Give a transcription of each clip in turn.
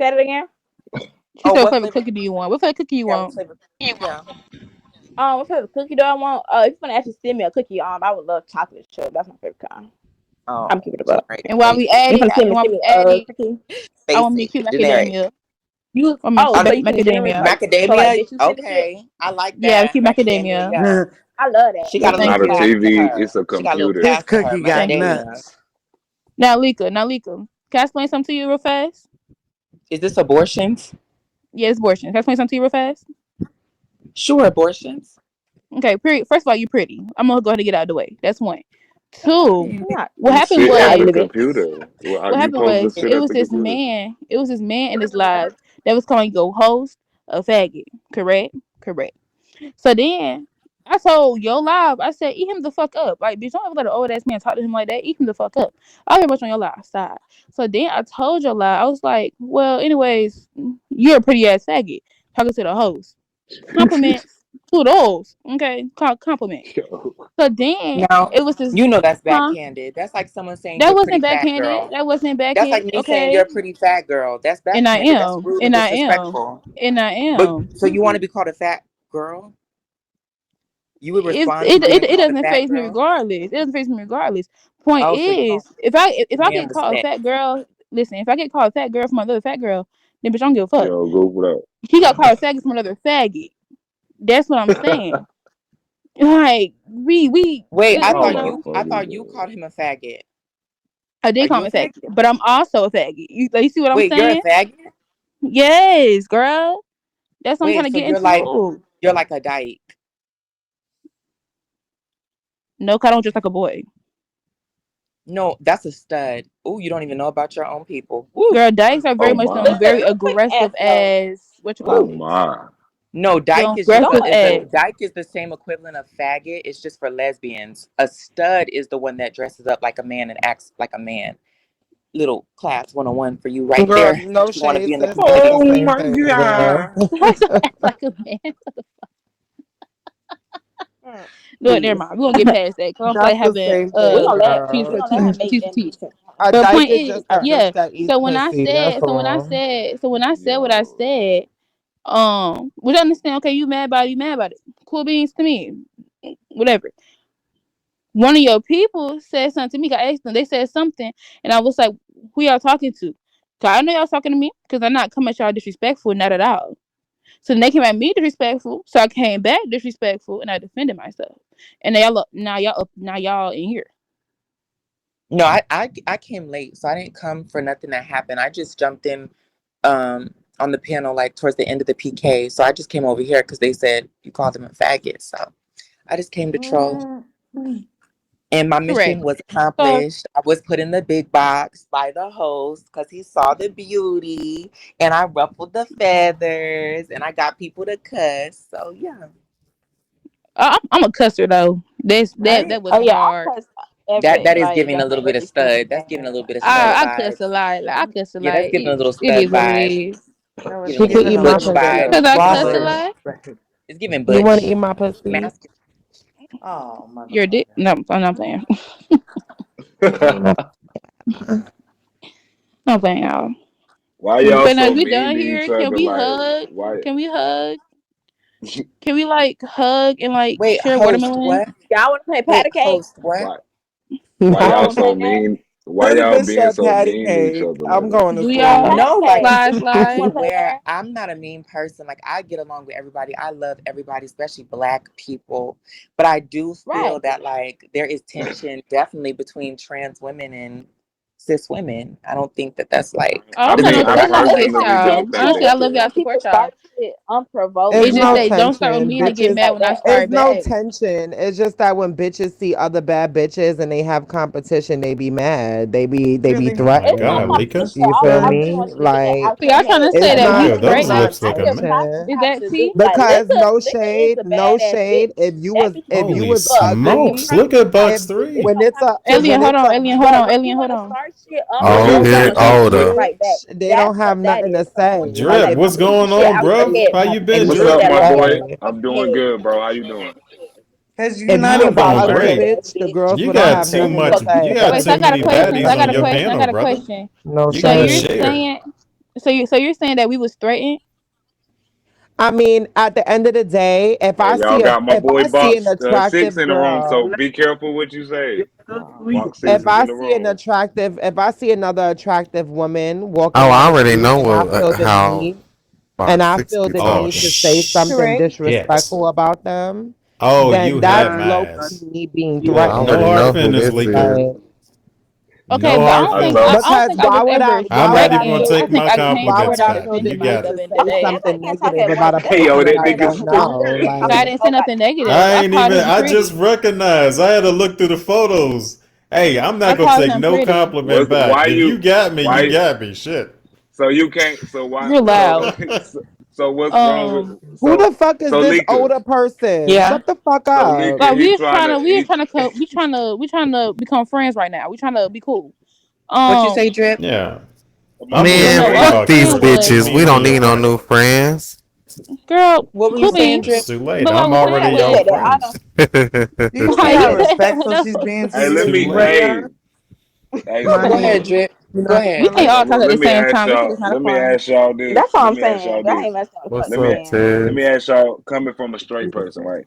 Say it again. She Oh, said, "What what flavor flavor? cookie do you want? What flavor cookie you Yeah, what want?" flavor? Yeah. What type of cookie do I want? If you're gonna actually send me a cookie, I would love chocolate chip. That's my favorite kind. I'm Oh, keeping it up. generic, And while we at You it, gonna and while send we me at it, cookie? I want me basic, cute generic. macadamia. You I mean cute so you think generous macadamia. like Macadamia. bitch you send the shit? Okay, I like Yeah, that cute macadamia. macadamia. Yeah, I love that. she got It's a little Thank not a you. class to TV. her. It's a She got a little computer. This class to her. cookie got Thank you. Macadamia. nuts. Now, Lika, can I explain something to you real fast? Is this abortions? Yes, abortion. Can I explain something to you real fast? Sure, abortions. Okay, pretty. First of all, you pretty. I'm gonna go ahead and get out of the way. That's one. Two. I'm not What You happened sit at the was ugly bitch. computer. Well, are what you happened supposed to was sit it at was the this computer? man. It was this man in this live that was calling go host a faggot. Correct. Correct. So then I told Yo Live, I said, eat him the fuck up. Like, bitch, don't ever let an old ass man talk to him like that. Eat him the fuck up. I hear much on Your Live side. So then I told Yo Live, I was like, well, anyways, you're a pretty ass faggot. Talking to the host. Compliments to those. Okay? Compliment. Yo. So then Now, it was this, you know that's huh? backhanded. That's like someone saying That you're a pretty wasn't fat backhanded. girl. That wasn't That's like backhanded. me saying you're Okay? a pretty fat girl. That's And I backhanded. That's am. rude and And I am. disrespectful. And I But am. so you want to be called a fat girl? You would It, respond to it being it it called a doesn't fat phase me girl? regardless. It doesn't phase me regardless. Point Oh, so you don't is, if I get man called a respect. fat girl, listen, if I get called a fat girl from another fat girl, then bitch, I don't give a fuck. Yo, go for He got called a faggot from another faggot. That's what I'm saying. Like Wait, I you Oh thought my know, fucking you god. called him a faggot. I Are did call you him a a faggot, faggot? but I'm also a faggot. You see what I'm Wait, you're a saying? faggot? Yes, girl. That's what I'm trying Wait, to so get into. you're like a dyke. No, 'cause I don't just like a boy. No, that's a stud. Ooh, you don't even know about your own people. Woo. Girl, dykes are very Oh much my. them Listen, very real quick aggressive answer though. as what you Oh call it. my. No, Them dyke is just Go aggressive a is a ass. ahead. dyke is the same equivalent of faggot. It's just for lesbians. A stud is the one that dresses up like a man and acts like a man. Little class 101 for you right Girl, there. no You want to shade, be in the sis. That's the community. Oh same my thing, girl. god. Act like a man. Look, never Please. mind. We're gonna get past that because I don't feel like That's the having same thing, teeth We for girl. gonna let him make teeth for them teeth. decent. A But the dyke point is is, just a yeah. bitch that eats So when I pussy. That's said, all. when I said what I Yo. said, we understand. Okay, you mad about it? You mad about it? Cool beans to me. Whatever. One of your people said something to me. I asked them. They said something, and I was like, "Who y'all talking to?" Cause I know y'all talking to me because I'm not coming at y'all disrespectful, not at all. So then they came at me disrespectful, so I came back disrespectful, and I defended myself. And now y'all in here. No, I came late, so I didn't come for nothing that happened. I just jumped in on the panel like towards the end of the PK. So I just came over here because they said you called him a faggot. So I just came to troll. And my mission Correct. was So accomplished. I was put in the big box by the host because he saw the beauty and I ruffled the feathers and I got people to cuss. So yeah. I'm a cusser though. That Right? Oh wasn't yeah, I hard. cuss every That day. is Like giving a that's little bit of every single stud. That's giving a day. little bit of stud I cuss a vibes. lot. Like I cuss a Yeah, lot. that's giving a little It stud is what it vibes. is. No, Giving she little giving It's my butch giving pussy. vibes. Cause good. I It's giving cuss a Robert. butch. lot. It's giving You want to eat butch. my pussy? Masculine. Oh Your dick? motherfucker. No, I'm not playing. Ain't no- I'm playing, y'all. Why y'all But now so we mean done to each here. Can other? we Like, hug? why? Can we hug? Can we like hug and like Wait, share host, watermelon? what? Y'all wanna play Wait, patty cake? host, what? Why? Why Nah. Y'all y'all wanna play so that? mean? Why This y'all bitch being said so patty mean to each cake. other I'm like that? going to Do Yeah, y'all sleep. patty No, like cake. slide I You wanna slide? play swear, that? I'm not a mean person. Like I get along with everybody. I love everybody, especially black people. But I do feel Right. that like there is tension definitely between trans women and cis women. I don't think that that's like I I don't got it's mean, no a I real feelings No, it's against no personally y'all. don't tension. think Honestly, I that. It's love just y'all. when Support people y'all. start shit It's It's unprovoked. just no Like that don't start with tension. me and I like get Bitches, shit mad like when I that. it's start no back. tension. It's just that when bitches see other bad bitches and they have competition, they be mad. They be Really? Oh my It's not God, threatened. Lika. competition at You all. feel I Oh, just me? want shit to get Like out so your y'all trying head. to say it's that we not Like it's threaten? not Those lips I looking. just tension. Is have that to do T? like Because Liquor is a no badass shade. bitch. That bitch is mean Holy as If fuck. I you hate smokes! her Look at if box it's three. when no it's a Alien, when competition. hold it's on. a Alien, hold But on. when you Alien, hold want to on. start shit when Oh, it's unprovoked a hit and then get older. right back, bitch, they don't that's have what that nothing to is. So I want say. you to Drip, like what's Like get the going shit on, out your bro? head How once you and been, and What's get Drip? up, that my off your boy? right. I'm motherfucking doing head. good, bro. How you doing? Cause you're If not you Shit was a doing box ugly three great. ass bitch, the bitch. girls You wouldn't got have too nothing to much. Fuck You you got Wait, say. so I too got a many question. So I baddies got on a your question. I panel, got a brother. question. No You So gotta you're shade. share. saying, you're saying that we was threatened? I mean, at the end of the day, Hey, y'all got my if boy I see an Box Six attractive in the room, so girl, be careful what you say. Box Six if is I in the see an room. attractive, if I see another attractive woman Oh, walking I down the already street, know and I what feel the how need, and box I six feel be the talking. Oh need to say something correct. Shit. disrespectful about them, Oh, then you have that's my low key ass. me being Look, I no already threatened. know hard who feelings, this Lika. is. Like, Okay, No but hard I told I don't because think I was ever why I'm would not I even gonna threatened. feel I take think my I why came would compliments I for back. feel defend the You need got to it. myself at the end of say the day. Everybody something can't talk negative at about once. a That's hey, what I'm yo, person that that I saying. Like nigga don't you gotta know? stupid. talk I Like, didn't say about nothing negative. I I ain't called even. him I just pretty. recognized. I had to look through the photos. Hey, I'm I not gonna called take him no pretty. compliment What's back. why If you you got me, you why got me. Shit. so you can't so why You're so loud. so what's wrong with Um, who the fuck is this Lika? older person? yeah. Shut the fuck So up. Lika like he trying to he we trying to become friends right now. We trying to be cool. What you say, Um, Drip? Yeah. my I'm boy but just Man, no, what saying, I Drip. was fuck box these six. saying Don't put bitches. was, We me on don't your need no new path. friends. girl, What were you cool saying, beans. Drip? It's too late. But what I I'm was I saying already y'all appreciate was, that. I don't friends. You can see like, how respectful that's she's being to Hey, you. let It's me too crazy. late. Go Money, ahead, so Drip. you Go know, ahead. We can't all talk at let the me same ask time. This shit y'all is not fun. that's all let I'm me ask saying. y'all That this ain't messing up What's fucking let me up, saying. let me Tiz? ask y'all coming from a straight person, right?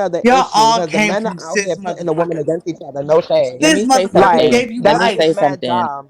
are the Y'all issue all because the came men are from out here cis putting the women motherfuckers. against each other. No shade. Let Cis me say motherfuckers Like something. gave you Let that me shit life. say is mad something. dumb.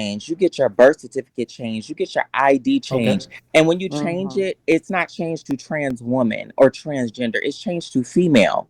changed, you get your birth certificate changed, you get your ID Okay. changed. And when you change Mm-hmm. it, it's not changed to trans woman or transgender, it's changed to female.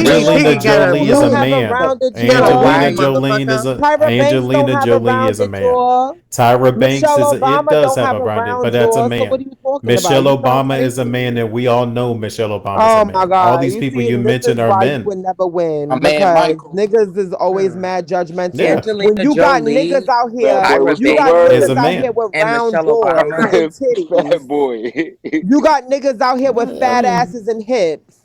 Angelina She got a Jolie You is a don't have boom. a man. rounded She got a Why Angelina boom, jaw. Jolie is motherfucker. a Tyra Banks don't Angelina have a Jolie is a rounded man. jaw. Tyra Banks Michelle is it Obama does don't have have a a rounded, but round that's a jaw. So what man. are you talking about? Michelle You sound Obama is a crazy. man, and we all know Michelle Obama is a Oh my man. All God. these You people see, you and this is mentioned are why you men. would never my win man because Michael? niggas is always mad judgmental. Yeah, When Angelina you got niggas Jolie, out Fat here, boy, Tyra what's you the got is Banks, a niggas out here man. with and round Michelle jaws Obama. and Fat titties. boy. You got niggas out here with fat asses and hips.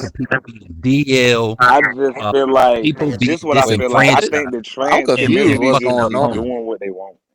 just people be DL, I just feel like people be this what I feel like. I disenfranchised. think the I'm trans And confused. community people What's just going be on? doing what they want.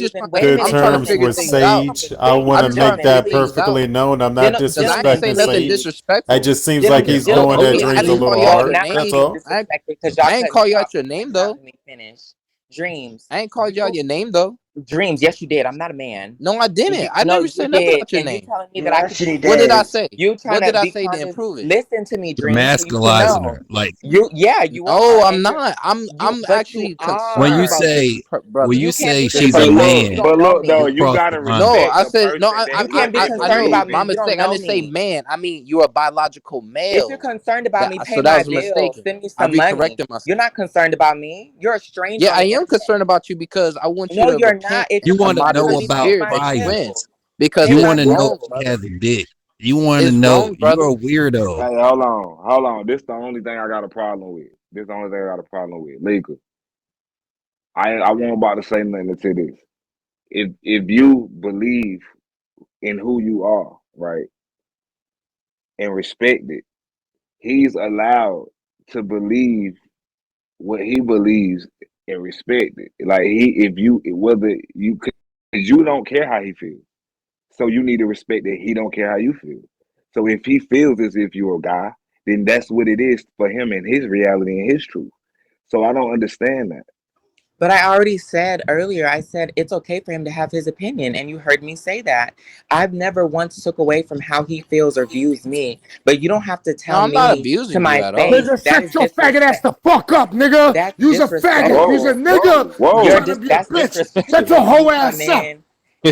just confusing. trying Wait to a Good minute, I'm trying to Dennis. terms figure with Dennis, things wait a out. Sage. minute. I want Dennis, to I'm trying to make gentlemen, figure that things please. out. perfectly known. I'm not Cause I Gentlemen, ain't say disrespecting nothing please. Sage. It disrespectful. just seems like Gentlemen, he's doing gentlemen, that Okay, please. I dreams a didn't Please. call little you out Well, your hard. now I'm name That's being though. all. disrespected because y'all I ain't cut me call you off out your and name you're not though. letting me finish. Dreams. I ain't called you out You your name though. dreams. Yes, you did. I'm not a man. No, I And didn't. you I no, never you said nothing did. about your And you name. telling me You that I could be actually What did I did. say? you trying What to did I be say to condescending. improve it? Listen to me, You're dreams, so you can masculizing know. her. Like You No, are, I'm and not. I'm but you actually when concerned you are. about this say when brother. you You can't say be she's a But concerned about me. look, You man, don't but know look though, you me. you cross the gotta line. No, respect I the said no. person that You can't be that I concerned know. about believe me. in My You you. don't mistake. I know didn't say me. man. I mean you're a biological If you're male. concerned about me, pay So that my was a bills. mistake. Send me I some be money. correcting You're myself. not concerned about me. You're a stranger Yeah, on I the am internet. concerned about you because I want you No, to you're not. repent If You you're and want to concerned model know the about me, about pay spirit my that you fire. in bills. because Pay You it's my want to know wrong, if she bills. brother. has a dick. You want to It's know wrong, you're brother. a weirdo. Hey, hold on. This the only thing I got a problem with. This the only thing I got a problem with. Legal. I won't about to say nothing to this. If you believe in who you are, right, and respect it, he's allowed to believe what he believes and respect it. Like if you whether you cause you don't care how he feels, so you need to respect that he don't care how you feel. So if he feels as if you're a guy, then that's what it is for him and his reality and his truth. So I don't understand that. But I already said earlier, I said it's okay for him to have his opinion, and you heard me say that. I've never once took away from how he feels or views me, but you don't have to No, tell I'm not me to abusing you my at all. face. Nigga, That shut is your faggot ass disrespect. the fuck up, nigga. That's You's a faggot. You's a disrespectful. nigga. You Whoa. trying to be a That's bitch. Shut your disrespectful when hoe you come ass up. in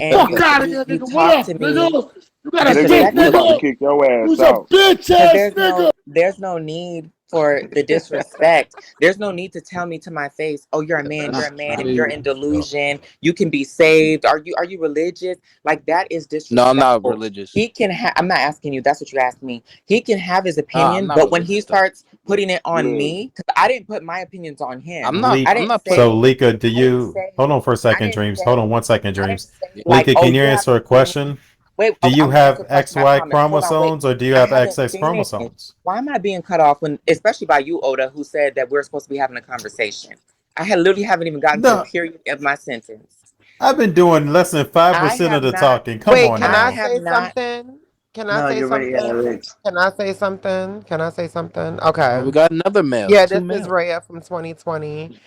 and Fuck you out of you here, you nigga. What talk up, to me nigga? You got a Nigga, dick, we about to disrespectfully. nigga. kick your ass You's a out. bitch Because ass nigga. there's no need for the disrespect. There's no need to tell me to my face, oh, you're That's a man. If you're crazy. in delusion, you can be saved. Are you religious? Like that is No, I'm not disrespectful. religious. He can I'm not asking you, that's what you asked me. He can have his No, I'm opinion, not but when he religious though. starts putting it on Look, me, because I didn't put my opinions on I'm him. not. I Leak. I'm didn't not So putting. say, Lika, do I didn't you hold say, on for a I second, didn't Dreams? Hold say, on 1 second, I didn't Dreams. say like, Lika, oh, can you you have answer an a opinion. question? Wait, Do oh, you I'm gonna answer have a question. I XY promise. Hold on, wait. chromosomes or do you I have haven't XX finished. chromosomes? Why am I being cut off when, especially by you, Oda, who said that we're supposed to be having a conversation? I had literally haven't even gotten to the No, period of my sentence. I've been doing less than I 5% of have the not. talking. Come Wait, on can I I now. have say not. something? Can I No, say you're right. Yeah, something? Rich. Can I say something? Can I say something? Oh, we Okay. got another male. Yeah, Two this is males. Raya from 2020.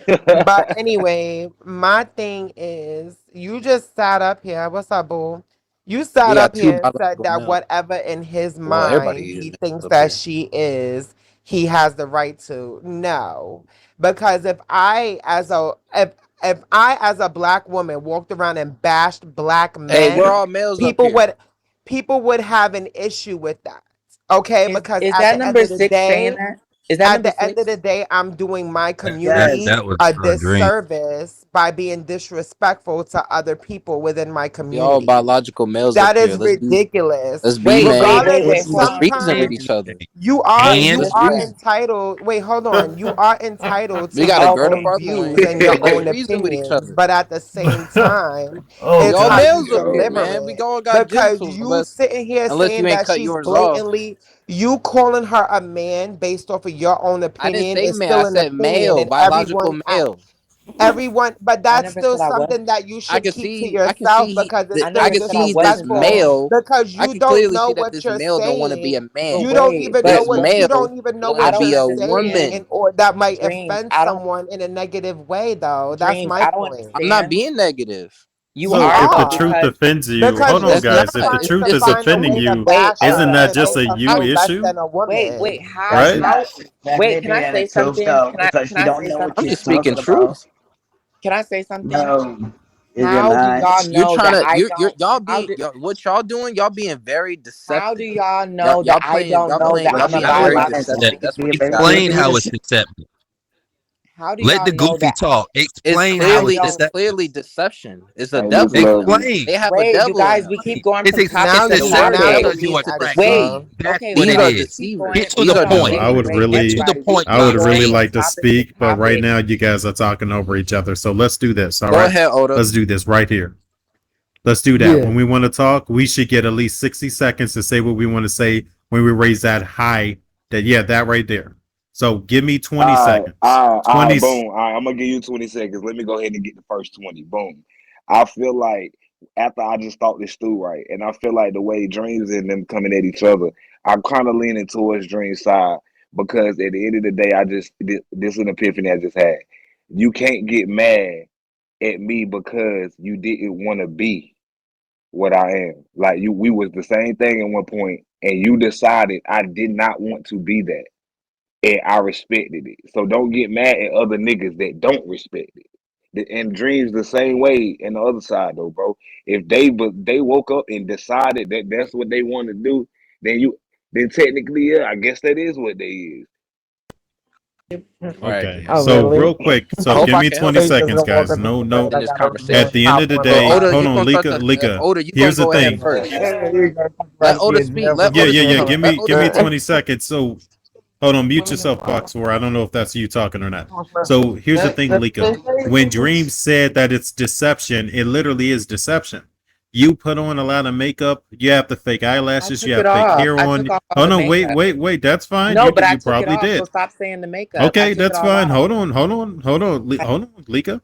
But anyway, my thing is, you just sat up here. What's up, boo? You We sat got up two here and said biological that males. whatever in his Well, mind everybody is he males thinks up that here. she is, he has the right to. No, because if I as a black woman walked around and bashed black Hey, we're men, all males up people here. would people would have an issue with that. Okay, because Is at that the end number of the six saying day, that? Is that at number the end of the six? day, I'm doing my That community Yes. that was a Dream. disservice by being disrespectful to other people within my We all community. biological males up That here. is ridiculous. Let's be Wait, wait, man. wait, Regardless, wait. Hold Let's on. reason with sometimes each other. Let's Let's you are reason. entitled. Wait, hold on. You are entitled We to gotta your gird up own Okay. our views loins and your and let's own reason with each opinions, other. but at the same time, Oh We it's all how God. you males up here, deliver man. We it. all got Because genitals, you sitting here unless you saying ain't that cut she's yours off. blatantly, you calling her a man based off of your own I didn't opinion say is man. I still an said opinion, male, and biological male. but I that's never still said I was. something that you should keep to I can see yourself because it's I I still never can said I see this wasn't disrespectful though. male. because I you can don't clearly know see that what this you're male don't want to be saying. a But man. You don't wait, even know but This what you listen, don't male even know want to I what don't be you're a saying, understand. and or that might Dreams, offend I don't someone in a negative way. Though that's dreams, my I don't point. I'm not understand. being negative. You You So are if the though, are truth because offends you, because hold you on, That's not. keep guys. If the trying to truth is It's find a offending way to you, wait, bash isn't her that and just make a her you feel less issue, than a wait, woman. how That's right? not how exactly wait, can I being the say truth something? though, because Can she I don't say know what I'm something? she's just speaking talking about. truth. Can I say something? No, is it How do not? y'all You're know trying that to I you're don't y'all how being do what y'all doing. Y'all being very how do deceptive. y'all know that I don't Y'all know playing that y'all What I'm a she's being How very is doing it is biological deceptive. that? man? That's what basically you got. Explain basically how this. it's deceptive. How do Let y'all the know goofy that talk. It's Explain I how it's clearly don't deceptive. deception. It's a Hey, Luke devil in love them. you. Explain. They have a wait, you devil in guys, them. we keep going from It's Now topic to you These deceptive are topic. now because you he's are deceivers. extra. crackhead. Wait, That's okay, what These it are guys, is. we keep Get going. to deceivers. the Hold on, No, point. we're I getting would great. Get to really, the Everybody, point, we I would keep black going really sheep. from like to topic to speak, but right topic. now you guys are talking over each other. So let's do this. All Go right, ahead, Oda. let's do this right here. Let's do that. Yeah. When we want to talk, we should get at least 60 seconds to say what we want to say when we raise that high. That yeah, that right there. So give me 20 seconds. All 20. right, boom. All right, I'm gonna give you 20 seconds. Let me go ahead and get the first 20. Boom. I feel like after I just thought this through right, and I feel like the way Dreams and them coming at each other, I'm kind of leaning towards Dreams' side because at the end of the day, this is an epiphany I just had. You can't get mad at me because you didn't want to be what I am. Like we was the same thing at one point, and you decided I did not want to be that, and I respected it. So don't get mad at other niggas that don't respect it. And Dreams the same way in the other side though, bro. If they woke up and decided that that's what they want to do, then technically yeah, I guess that is what they is. Right. Okay. Oh, So really? real quick. I So hope give I me can help 20 So you you just seconds, gonna walk guys. up to No, me and no. say in I this got a ruin At conversation. the end of the half But day, Oda, hold you on, gonna start Lika, the Lika. Oda, you gonna Here's the go ahead thing. first. you gonna talk Let about Oda being speak. never Let Yeah, Oda yeah, fucking yeah. speak. Give Let me Oda give me speak. 20 seconds. So hold on, mute yourself, Fox, or I don't know if that's you talking or not. So here's the thing, Lika. When Dream said that it's deception, it literally is deception. You put on a lot of makeup. You have the fake I eyelashes. You took it have fake off. hair I took on. off all Oh the no, wait, makeup. wait, wait. That's fine. No, but I You took it probably off. So did. stop saying the makeup. I Okay, took it that's all fine. off. Hold on, Lika.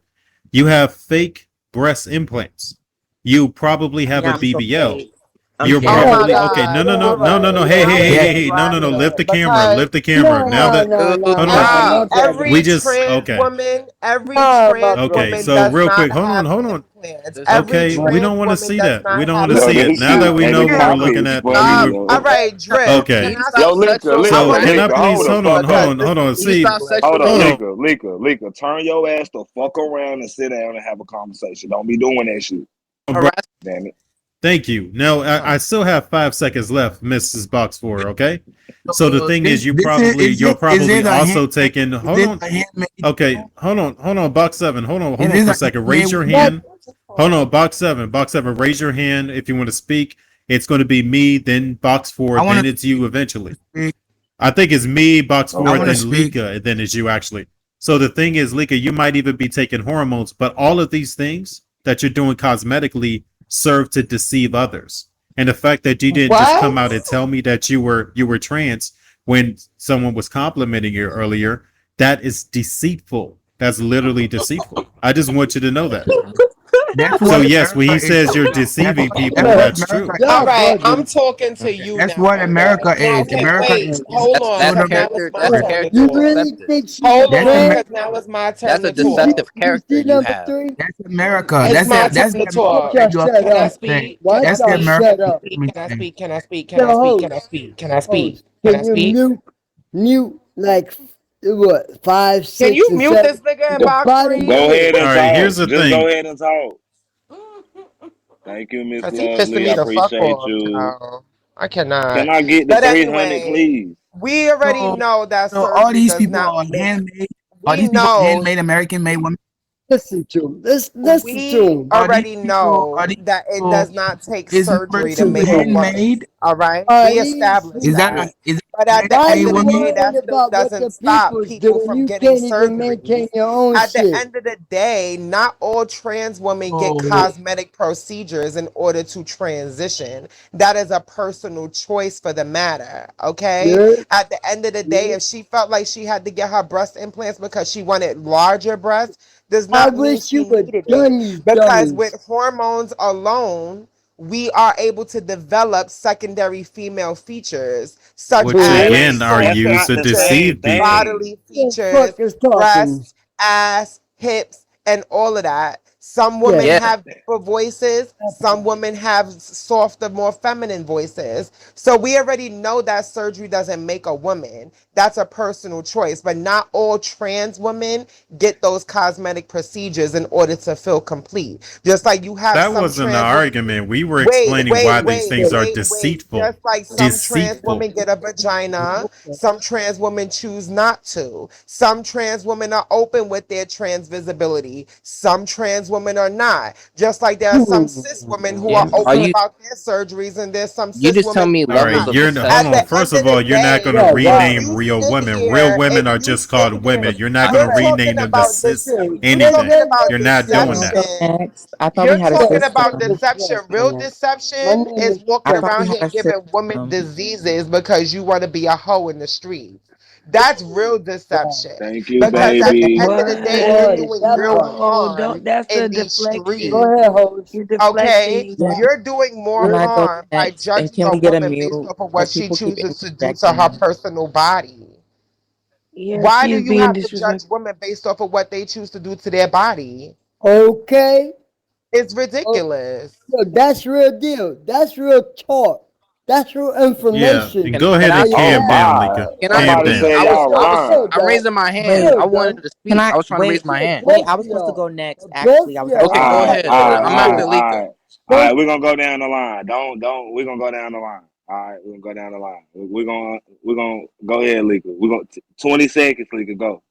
You have fake breast implants. You probably have Yeah, a I'm so BBL. fake. I'm You're Oh fake. my probably okay. No, No, God. no, no, you're no, Hold no, on. no. right. Hey, Now hey, we hey, Yeah, hey, just hey. No, no, no. riding Lift it. the camera. Because Lift the camera. No, Now no, that no, no, hold on, no, hold on. not that every We one. just trans okay. woman, every Oh my trans God. Okay, woman so does real not quick, hold on, have hold on. implants. there's Every Okay, we trans don't want to woman see does that. We not don't want have to a Yo, see it. this Now that shit we BBL. and know the what we're no. looking comments at, funny, All yo. right, Drip. Can Can okay. you I stop Yo, speak? Lika, sexualizing So black can I Lika, women? please hold the hold on, fuck Because up. this is hold on. Can you See, stop Hold up, hold sexualizing? on. Lika, turn your ass the fuck around and sit down and have a conversation. Don't be doing that shit. Bro, Harass? Damn it. thank you. Now Oh, I still have 5 seconds left, Mrs. Box Four. Okay. So the thing This is, this you're is probably it a also handmade? taking. Is Hold it on. a handmade? Okay, hold on. Box Seven. Is Hold on this for a a second. Raise handmade your woman? What? hand. Hold on, Box Seven. Raise your hand if you want to speak. It's going to be me, then Box Four, I want then to it's you eventually. speak. I think it's me, Box I Four, want to Okay. then speak. Lika, and then it's you actually. So the thing is, Lika, you might even be taking hormones, but all of these things that you're doing cosmetically serve to deceive others. And the fact that you didn't just come out What? and tell me that you were trans when someone was complimenting you earlier, that is deceitful. That's literally deceitful. I just want you to know that. That's So what yes, when America he is says you're doing. deceiving That's people, what that's America true. All is. Y'all right, I'm bugging. talking to okay. you That's now, what Oda. America Now, is. can America wait, is hold on, That's because sort of now it's character. my That's turn to character America. You talk. really deceptive. think she's Hold That's on, trans? America. because now it's my That's turn a to You talk. see, deceptive you character see you number have. three? That's America. It's my That's turn the to America talk. that you Just are shut Can I up. saying. speak? Can Why I That's the y'all speak? America shut Can I up? speak? you Can I saying. speak? Can I speak? Can I Yo, speak? Can I host, speak? Can I speak? host, Can I can you speak? mute like what, five, Can six, you and mute seven? this nigga in The box bottom three? Go line. ahead All and right, here's talk. the Just go thing. ahead and talk. Thank you, Miss Cause he pissing Lovely. I me the fuck appreciate off, you. child. I cannot. Can I get the But 300, anyway, please? we already So, know that so all surgery these does people not are make. handmade. Are We these people know. handmade American made women? Listen to him. Listen to We him. Are these already people? Are know these that it people? does not take Is this surgery to Listen person to make a him. woman. handmade? All right, we established Listen. Is that that. is But that at the Why end handmade of you the woman? day, worrying that still about what doesn't the stop people's people doing? from You getting can't even maintain surgeries. your own At the shit. end of the day, not all trans women get Oh, cosmetic procedures in order to transition. That is a personal choice for the matter. Okay. Yeah, At the end of the day, yeah. if she felt like she had to get her breast implants because she wanted larger breasts, does I not mean wish she you would needed it. done, you Because with dummies. hormones alone, we are able to develop secondary female features such Which That as again ain't. are That's soft used not to the features, same deceive people. thing. bodily The features, fuck is talking? breasts, ass, hips, and all of that. Some Yeah. women Yeah, have deeper voices, some women have softer, more feminine voices. So we already know that surgery doesn't make a woman. That's a personal choice. But not all trans women get those cosmetic procedures in order to feel complete. Just like you have That some wasn't the trans women. argument. We were explaining why these things are Wait. deceitful. Just like some trans Deceitful. women get a vagina, some trans women choose not to. Some trans women are open with their trans visibility. Some trans women are not. Just like there are some cis women who yeah. are Hmm. Are open you? about their surgeries, and there's some You cis just tell women me who All are right, levels not. of you're hold At deception. the on. First end of of the all, you're not day, going to Yeah, if wow. rename you real sit women. Real here, women if are you just sit called here, women. You're not going you're to talking rename them to about cis this. Listen, You're anything. talking let about You're not Can doing I that. go deception. next? I thought we You're had a talking Yes, about system. deception. Real yes. My deception name is is walking I thought we around Chef. had here a giving women system. diseases because you want to be a hoe in the streets. That's real Wow. deception. Thank you, Because at the baby. end of the day, you're Boy, doing that real part. No, harm don't. That's in a these Go deflection. ahead, streets. host. You're Okay? deflecting. Yeah. You're doing more Can You're I go harm by next? And judging can a we get a woman based mute? off of what Because she people keep chooses to do to her interjecting. personal body. Yeah, Why she do is you being have to judge disrespectful. women based off of what they choose to do to their body? okay. It's Oh, ridiculous. look, that's real deal. That's real talk. That's real Yeah, information. and Can go can ahead I How and you Oh calm have? down, my! Lika. can I Calm Somebody speak? down. say I y'all was Well lying. I'm done. raising my hand. Wait, I Well wanted done. to can speak. I I was trying to wait? raise my hand. Wait, I Both of was supposed to y'all. go next. Both Actually, I of was supposed to Okay, go y'all. go All right, ahead. next. all right, I'm all after right, Yeah. all Lika. right. All Both. right, we're gonna go down the line. Don't. We're gonna go down the line. All right, we're gonna go down the line. We're gonna go ahead, Lika. We're gonna 20 seconds, Lika. Go.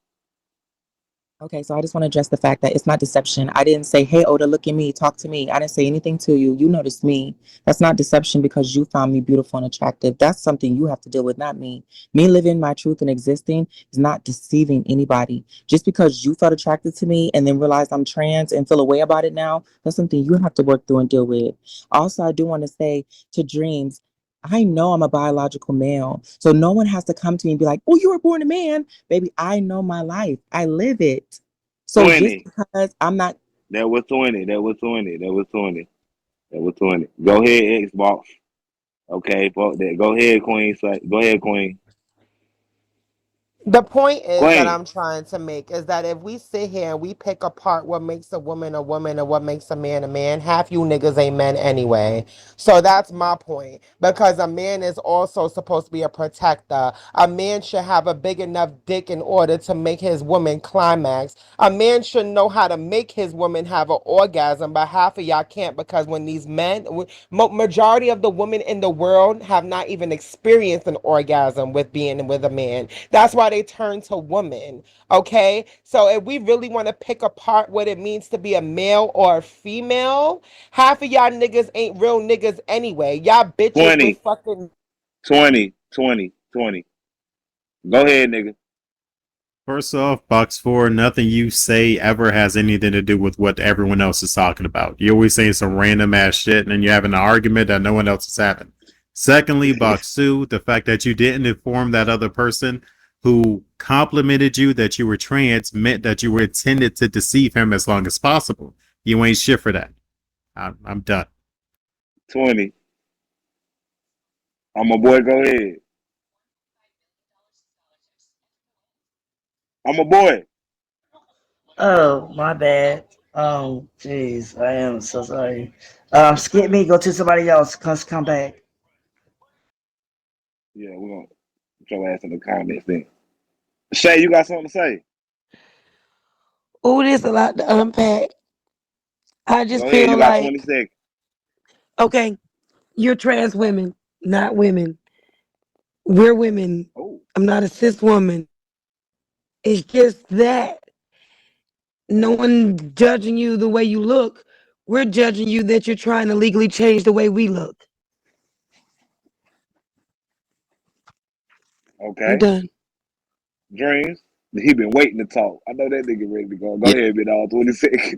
Okay, so I just want to address the fact that it's not deception. I didn't say, hey, Oda, look at me, talk to me. I didn't say anything to you. You noticed me. That's not deception because you found me beautiful and attractive. That's something you have to deal with, not me. Me living my truth and existing is not deceiving anybody. Just because you felt attracted to me and then realized I'm trans and feel a way about it now, that's something you have to work through and deal with. Also, I do want to say to Dreams, I know I'm a biological male. So no one has to come to me and be like, oh, you were born a man. Baby, I know my life. I live it. So just 20. because I'm not, That was 20. That was 20. That was 20. That was 20. Go ahead, Xbox. Okay, fuck that. Go ahead, Queen. Go ahead, Queen. The point is that Queen. I'm trying to make is that if we sit here and we pick apart what makes a woman and what makes a man, half you niggas ain't men anyway. So that's my point. Because a man is also supposed to be a protector. A man should have a big enough dick in order to make his woman climax. A man should know how to make his woman have an orgasm, but half of y'all can't because when these men, majority of the women in the world have not even experienced an orgasm with being with a man. That's why they turn to women. Okay. So if we really want to pick apart what it means to be a male or a female, half of y'all niggas ain't real niggas anyway. Y'all bitches with 20. fucking 20. 20. 20. Go ahead, nigga. First off, box four, nothing you say ever has anything to do with what everyone else is talking about. You're always saying some random ass shit and then you're having an argument that no one else is having. Secondly, box two, the fact that you didn't inform that other person who complimented you that you were trans meant that you were intended to deceive him as long as possible. You ain't shit for that. I'm done. 20. I'm a boy. Go ahead. I'm a boy. Oh, my bad. Jeez, I am so sorry. Skip me, go to somebody else. Come back. Yeah, we're going to put your ass in the comments then. Shay, you got something to say? Oh, there's a lot to unpack. I just Go ahead. You feel got 20 like, seconds. okay, you're trans women, not women. We're women. Oh, I'm not a cis woman. It's just that no one judging you the way you look. We're judging you that you're trying to legally change the way we look. I'm okay. done. Dreams. He been waiting to talk. I know that nigga ready to go. Go Yeah. ahead, bit all 20 seconds.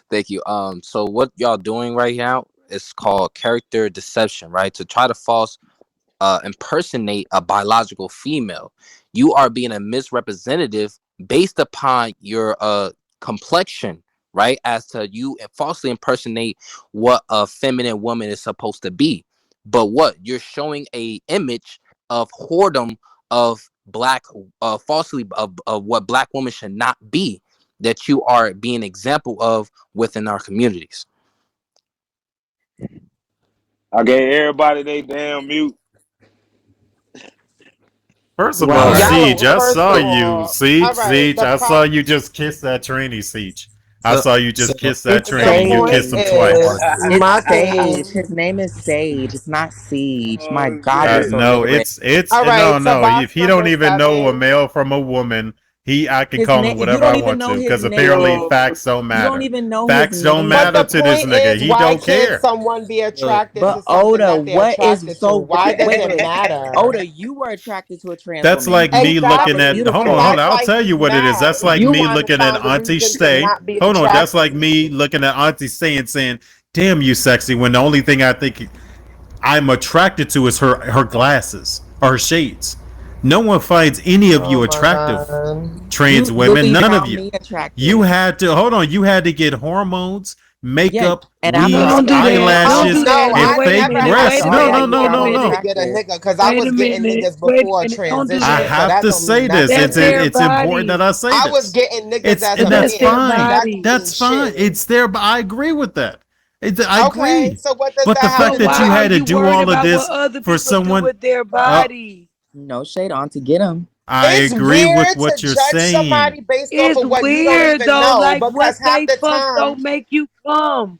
Thank you. So what y'all doing right now is called character deception, right? To try to false impersonate a biological female. You are being a misrepresentative based upon your complexion, right? As to you falsely impersonate what a feminine woman is supposed to be. But what you're showing a image of whoredom of black falsely of what black women should not be that you are being example of within our communities. I gave everybody they damn mute. First of All all, right. Wow. Siege, I First saw of you. all, all right. Siege, The I saw prop. you just kiss that tranny, Siege. I So saw you so just kiss that it's The tranny. You point Sage. kissed him is, twice. It's My Sage. thing His name is Sage. It's not Siege. My Oh God, you're shit. so No, ignorant. it's all right. no, So no. box If he don't number even know a 7. male from a woman, I can His call him name. You whatever I don't even want know to. his Because apparently name. facts don't You don't matter. even know his Facts don't But matter the name. to this point nigga. is, He why don't can't care. someone be look, attracted to But something Oda, that they're what is attracted to? so? Why Wait, does wait, it wait. matter? Oda, you were attracted to a trans That's woman. like me That looking was at. Exactly. Hold beautiful. on, hold on. That's I'll why tell you he's what it is. mad. That's like You me want to looking at find a Auntie reason to Stay. not be Hold on, that's like attracted. me looking at Auntie Stay and saying, "Damn, you sexy." When the only thing I think I'm attracted to is her glasses or her shades. No one finds any of Oh you my attractive, god. trans You women. literally None of found you. me You attractive. had to hold on. You had to get hormones, Yeah, makeup, and I'm No, weaves, don't proud do of it. that. Don't Oh eyelashes, do no, that. and No, I wait a fake never minute. had Wait breasts. a to No, minute. no, have You no, found no, me therapy to no. get a attractive. nigga because I Wait was a getting minute. niggas Wait before a minute. Don't do I transition. that. So have that to don't mean say this. That's nothing. their It's important that body. I say I was this. getting niggas It's as and a But that's that's man. their fine. That body. don't mean That's fine. shit. It's there, but I agree with that. I Okay, agree. so what does But the that have So fact to that do why you with are had to you it? do worried all of about what this other for people do someone, with their uh, body? No shade on to get him. I It's agree with weird to what you're judge saying. somebody based off It's of what you don't weird even though. know Like what because half they the fuck time don't make you come.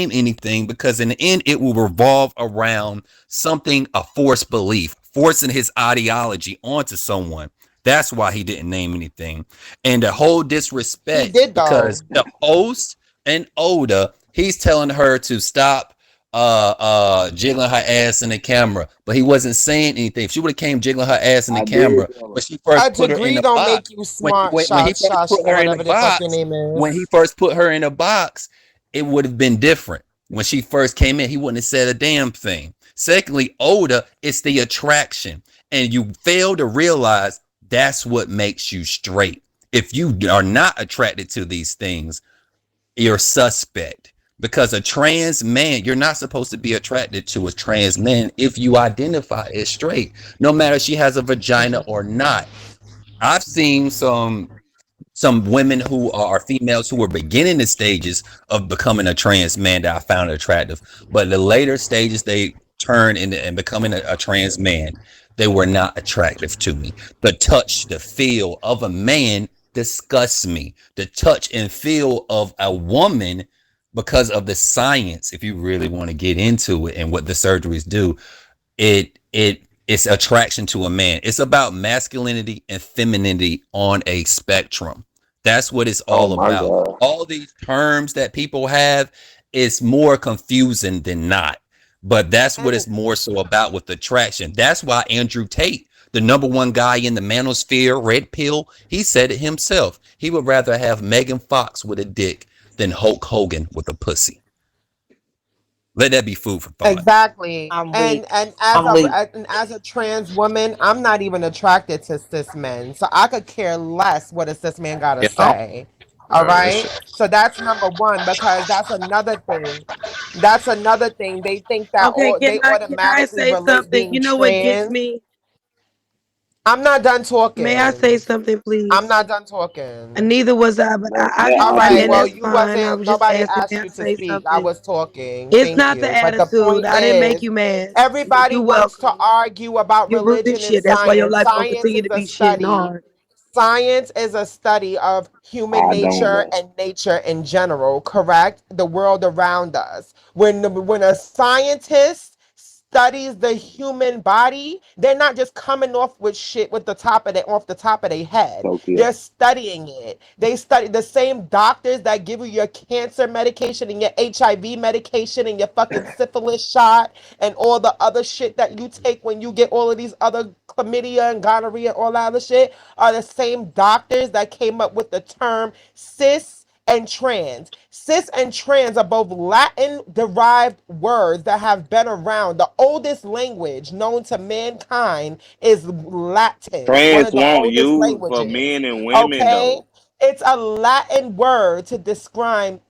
name anything because in the end it will revolve around something, a forced belief, forcing his ideology onto someone. That's why he didn't name anything. And the whole He disrespect did though. because the host and Oda, he's telling her to stop jiggling her ass in the camera, but he wasn't saying anything. If she would have came jiggling her ass in the I did camera tell when her. she first A put her in degree the don't box, make you smart, when he shot, first shot, put or her in the whatever the fuck your box, name when he is. first put her in the box, it would have been different. When she first came in, he wouldn't have said a damn thing. Secondly, older, it's the attraction. And you fail to realize that's what makes you straight. If you are not attracted to these things, you're suspect. Because a trans man, you're not supposed to be attracted to a trans man if you identify as straight, no matter if she has a vagina or not. I've seen some women who are females who were beginning the stages of becoming a trans man that I found attractive, but the later stages they turn into and becoming a trans man, they were not attractive to me. The touch, the feel of a man disgusts me. The touch and feel of a woman, because of the science, if you really want to get into it and what the surgeries do, it's attraction to a man. It's about masculinity and femininity on a spectrum. That's what it's Oh all my about. God. All these terms that people have is more confusing than not. But that's what And it's more so about with attraction. That's why Andrew Tate, the number one guy in the manosphere, Red Pill, he said it himself. He would rather have Megan Fox with a dick than Hulk Hogan with a pussy. Let that be food for thought. exactly. I'm And weak. as I'm weak. a trans woman, I'm not even attracted to cis men. So I could care less what a cis man gotta Yeah, I say. All this right. shit. So that's number one, because that's another thing. That's another thing. They think that Okay, all can they I automatically say relate something? being You know what gets trans. me? I'm not done May I say talking. something, I'm please? not done And talking. neither was I, but I Let can All say, right. and Akila. Well, that's you fine. I wasn't. was just Nobody asking, may asked I you to say speak. I something? was talking. It's Thank not the you. But the attitude. point I didn't make is, you mad. everybody You're wants to welcome. argue about You're rude as religion and shit. That's why your science. life gonna Science continue is to a be shit and study. hard. Science is a study of human I don't nature know. and nature in general, correct? The world around us. When a scientist studies the human body, they're not just coming off with shit with the top of their off the top of their head. Tokyo. They're studying it. They study the same doctors that give you your cancer medication and your HIV medication and your fucking syphilis shot and all the other shit that you take when you get all of these other chlamydia and gonorrhea and all that other shit are the same doctors that came up with the term cis and trans. Cis and trans are both Latin derived words that have been around. The oldest language known to mankind is Latin, one Trans of the won't oldest use for languages. men and women Okay? though. It's a Latin word to describe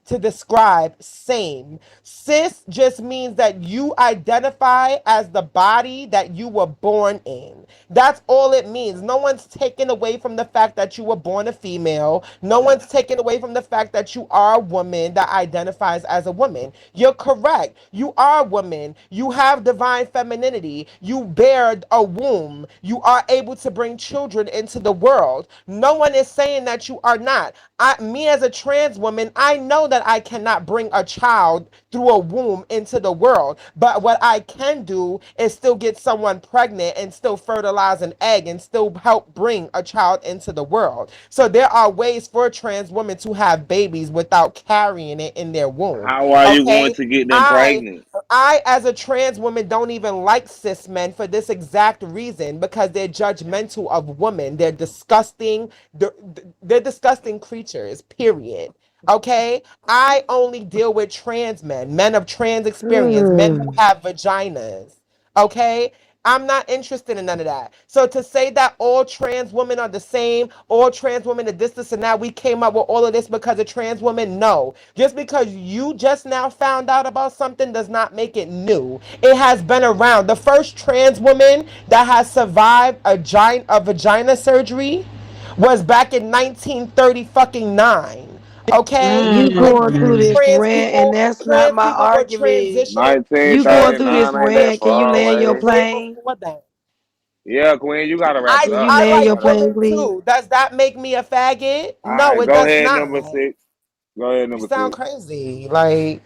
same. Cis just means that you identify as the body that you were born in. That's all it means. No one's taken away from the fact that you were born a female. No one's taken away from the fact that you are a woman that identifies as a woman. You're correct. You are a woman. You have divine femininity. You bear a womb. You are able to bring children into the world. No one is saying that you are not. Me as a trans woman, I know that I cannot bring a child through a womb into the world. But what I can do is still get someone pregnant and still fertilize an egg and still help bring a child into the world. So there are ways for trans women to have babies without carrying it in their womb. How are you going Okay? to get them I pregnant? I, as a trans woman, don't even like cis men for this exact reason, because they're judgmental of women. They're disgusting. They're disgusting creatures, period. Okay? I only deal with trans men, men of trans experience, men who Mm. have vaginas. Okay? I'm not interested in none of that. So to say that all trans women are the same, all trans women are this, and that, we came up with all of this because of trans women, no. Just because you just now found out about something does not make it new. It has been around. The first trans woman that has survived a vagina surgery was back in 1930 fucking 9. Okay? You When going through Mm. this rant, and that's not trans my people were argument. transitioning. You going through this 1939 ain't that rant? Can you far land your away. Way plane? before that. Yeah, Queen, you gotta wrap it Can you up I now, land like your man. plane, women please? too. Does that make me a faggot? All No, right, it go does ahead, not. number six. Go ahead, You number sound six. crazy. Like,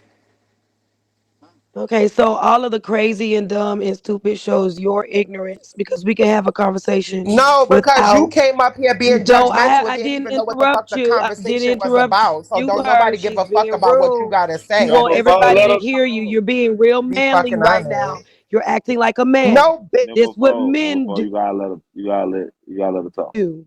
Okay, so all of the crazy and dumb and stupid shows your ignorance, because we can have a conversation no, because you without. came up here being No, judgmental and I didn't didn't even know what the fuck interrupt the you. I didn't conversation was interrupt you. about. So don't Her, nobody give she's a fuck being about what you rude. gotta You say. I'm want Number just four, everybody let to her saying. hear you. talk. You're being real Be manly fucking right now. honest. You're acting like a man. No, bitch. This what Number men four, you gotta let her, you gotta let her talk. do.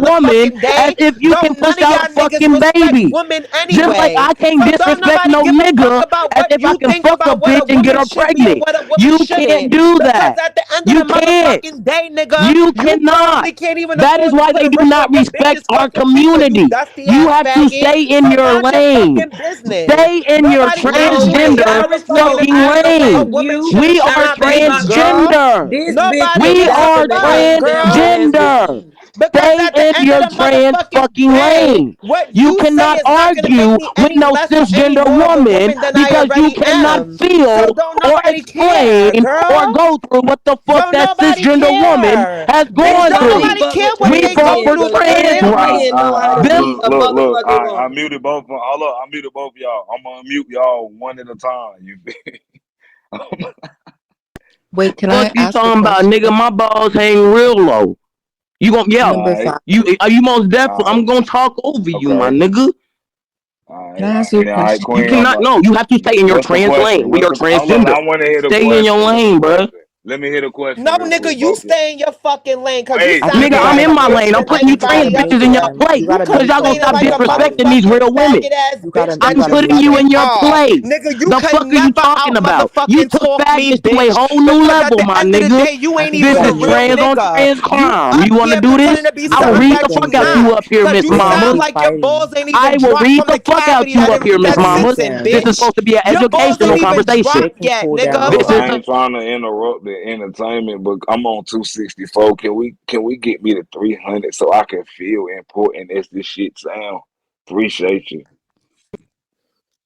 woman motherfucking as day, if you can don't none push of out y'all a niggas fucking respect baby. women Just like anyway. I can't So don't disrespect nobody no give a fuck nigga about as what if I you can think fuck a about what a bitch and get woman her should be and pregnant. what a woman You can't shouldn't. do Because that. at the end of You the can't. motherfucking day, nigga, You you cannot. probably can't even That is afford to why put they a do ring not on your respect bitch's our fucking finger, you community. dusty You ass have to faggot. stay in So your mind your lane. fucking business. Stay in your Nobody No, actually wait, transgender Iris, motherfucking no, fucking Iris, asking I'm what a lane. telling woman you, should We and are shut shouldn't up, baby be, bottom. girl. transgender. This bitch Nobody is We gives a are definitely fuck, a girl. damn transgender. queen. Because Stay at the in end of your the trans motherfucking fucking day, lane. what You you say cannot is not going to make argue me with any no less or any cisgender more of a woman woman than I because you already cannot am. So feel don't or nobody care, explain or girl. go through what the fuck Don't that nobody cisgender woman care. has Bitch, Bitch, gone don't nobody through. nobody fuck care with what We they trans fought go for men, through but for trans trans real. rights. men know how to Them be a Look. motherfucking I woman. muted both of them. Hold up, I muted both of y'all. I'm gonna mute y'all one at a time. You feel? Wait, can fuck I you ask a talking about, question? nigga? My balls hang real low. You gon' yeah. Number Alright, five. You are you most definitely? alright, I'm gonna talk over you, my okay. nigga. Can Alright, I ask you a alright, question? You Queen. cannot. No, you have to stay in your What's the trans question? lane. We are Hold on, transgender. I want to hear the Stay in your question. What's the lane, bruh. question? Let me hear the question No, real nigga, quick, you both of y'all. stay in your fucking lane because you Wait, I sound think Nigga, you I'm just gotta. in like my bitch lane. I'm shit I putting like you think you trans gotta everybody else make bitches it, in your here. man. You place You gotta come because make y'all gonna it. complaining stop like a disrespecting these motherfucking real women. faggot ass You bitch gotta. that You I'm gotta just putting make you it. fucking in your talk. place. Nigga, you The could fuck are you never talking out about? You motherfucking took talk me, faggots to a bitch. whole new Because at level, the my end of the nigga. day, you I ain't think you even This gotta a is make real trans it. on nigga. trans You crime. up You wanna here do pretending this? to be I will Yeah, something we read that the can you fuck out do you it. not. up here, Because Miss you We gonna sound Mama. keep like your fighting. balls ain't I even will dropped read from the the fuck out cavity you that up here, Miss that's Mama. missing, Listen. This is bitch. supposed to be an Your balls ain't educational even conversation. dropped Shit can yet, cool nigga. down This look, is though. I ain't trying to interrupt the entertainment, but I'm on 264. Can we get me to 300 so I can feel important as this shit sound? Appreciate you.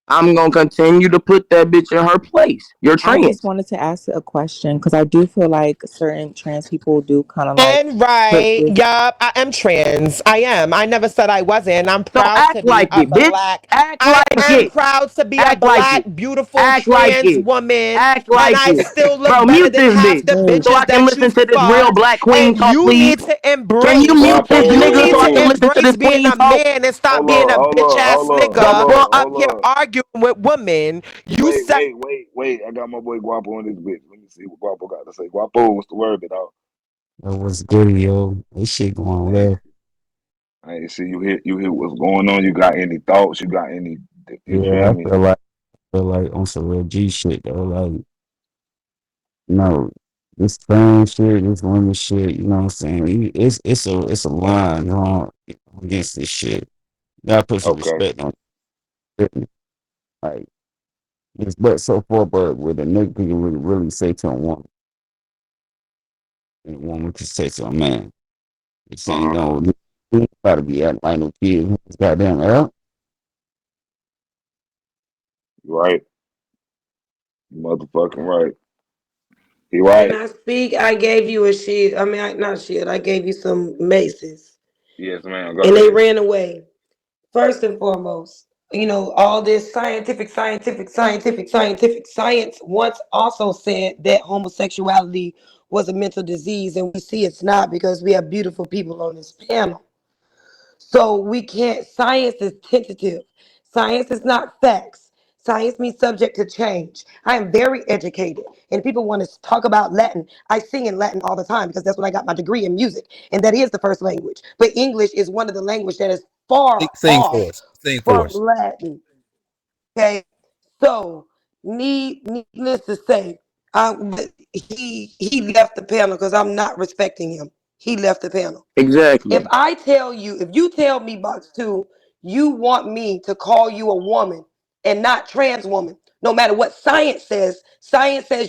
I'm gonna continue to put that bitch in her place. You're I just trans. wanted to ask a question because I do feel like certain trans people do kind of like And put right, this. yup, I am trans. I am. I never said I wasn't. I'm So proud to act be like a it, bitch. black. Act I like am it. proud to be a Act like black, it. beautiful Act like trans it. woman. Act And like I it. still look Bro, better mute than this half bitch the Wait, so I bitches can that you listen to this real fucked. black queen And talk, you please. need to Can you embrace. mute this And you nigga need so I to can Whoa. listen to embrace this being queen a talk? man and stop Hold being a up, hold bitch up, ass hold up, The hold nigga up, fuck? up hold here up. arguing with women. You said Wait. I got my boy Guapo on this bitch. Let me see what Guapo got to say. Guapo, what's the word, dog? Yo, what's good, yo? This shit going Hey, left. hey, see you hear what's going on. You got any thoughts? You got any? You Yeah, feel I me? feel like on some real G shit though. Like, no, this fame shit, this women shit. You know what I'm saying? It's a line wrong against this shit. You gotta put some Okay. respect on it. Like, it's but so far, but with a nigga can really say to a woman, and a woman can say to a man. They say, Uh you huh. know, you gotta be acting like no kid. Goddamn, yeah. Right. You motherfucking right. He Can right. I speak? I gave you a shield. I mean, not shield. I gave you some maces, Yes, ma'am. Go and they ahead. ran away. First and foremost, all this science once also said that homosexuality was a mental disease, and we see it's not because we have beautiful people on this panel. So we can't, science is tentative. Science is not facts. Science means subject to change. I am very educated, and people want to talk about Latin. I sing in Latin all the time because that's what I got my degree in music, and that is the first language. But English is one of the languages that is far Sing off for us. Sing for from us. Latin. Okay, so needless to say, he left the panel because I'm not respecting him. He left the panel. Exactly. If you tell me, Box Two, you want me to call you a woman and not trans woman, no matter what science says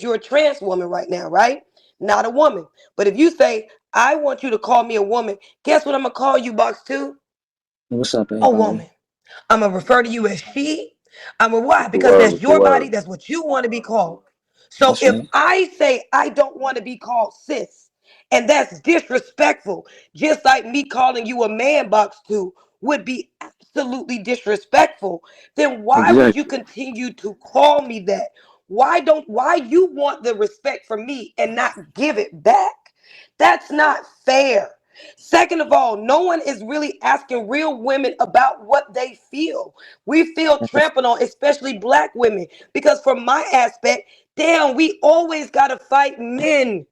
you're a trans woman right now, right? Not a woman. But if you say, I want you to call me a woman, guess what I'm gonna call you, Box Two? What's up, A everybody? woman. I'm gonna refer to you as she. I'm gonna why? What's the Because word? that's What's the your body. word? That's what you want to be called. So That's if right. I say I don't want to be called sis, and that's disrespectful, just like me calling you a man, Box Two would be absolutely disrespectful. Then why would you Exactly. continue to call me that? Why you want the respect from me and not give it back? That's not fair. Second of all, no one is really asking real women about what they feel. We feel That's trampled on, especially black women, because from my aspect, damn, we always got to fight men.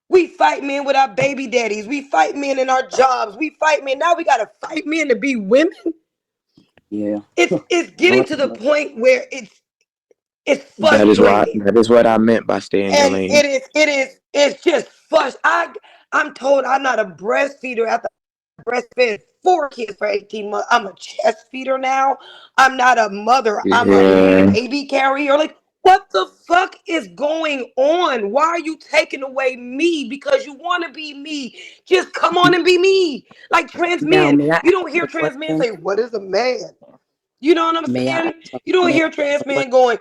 We fight men with our baby daddies. We fight men in our jobs. We fight men. Now we got to fight men to be women. yeah. It's getting Well, to the point where it's frustrating. That is what I meant by stay in your And lane. it's just fuss. I'm told I'm not a breastfeeder after breastfed 4 kids for 18 months. I'm a chest feeder now. I'm not a mother. I'm a Yeah. baby carrier. Like, What the fuck is going on? Why are you taking away me because you want to be me? Just come on and be me. Like trans Now, men, may I you ask don't hear a trans men question? say, "What is a man?" You know what I'm May I saying? ask a, You don't may hear I trans ask a men question? going,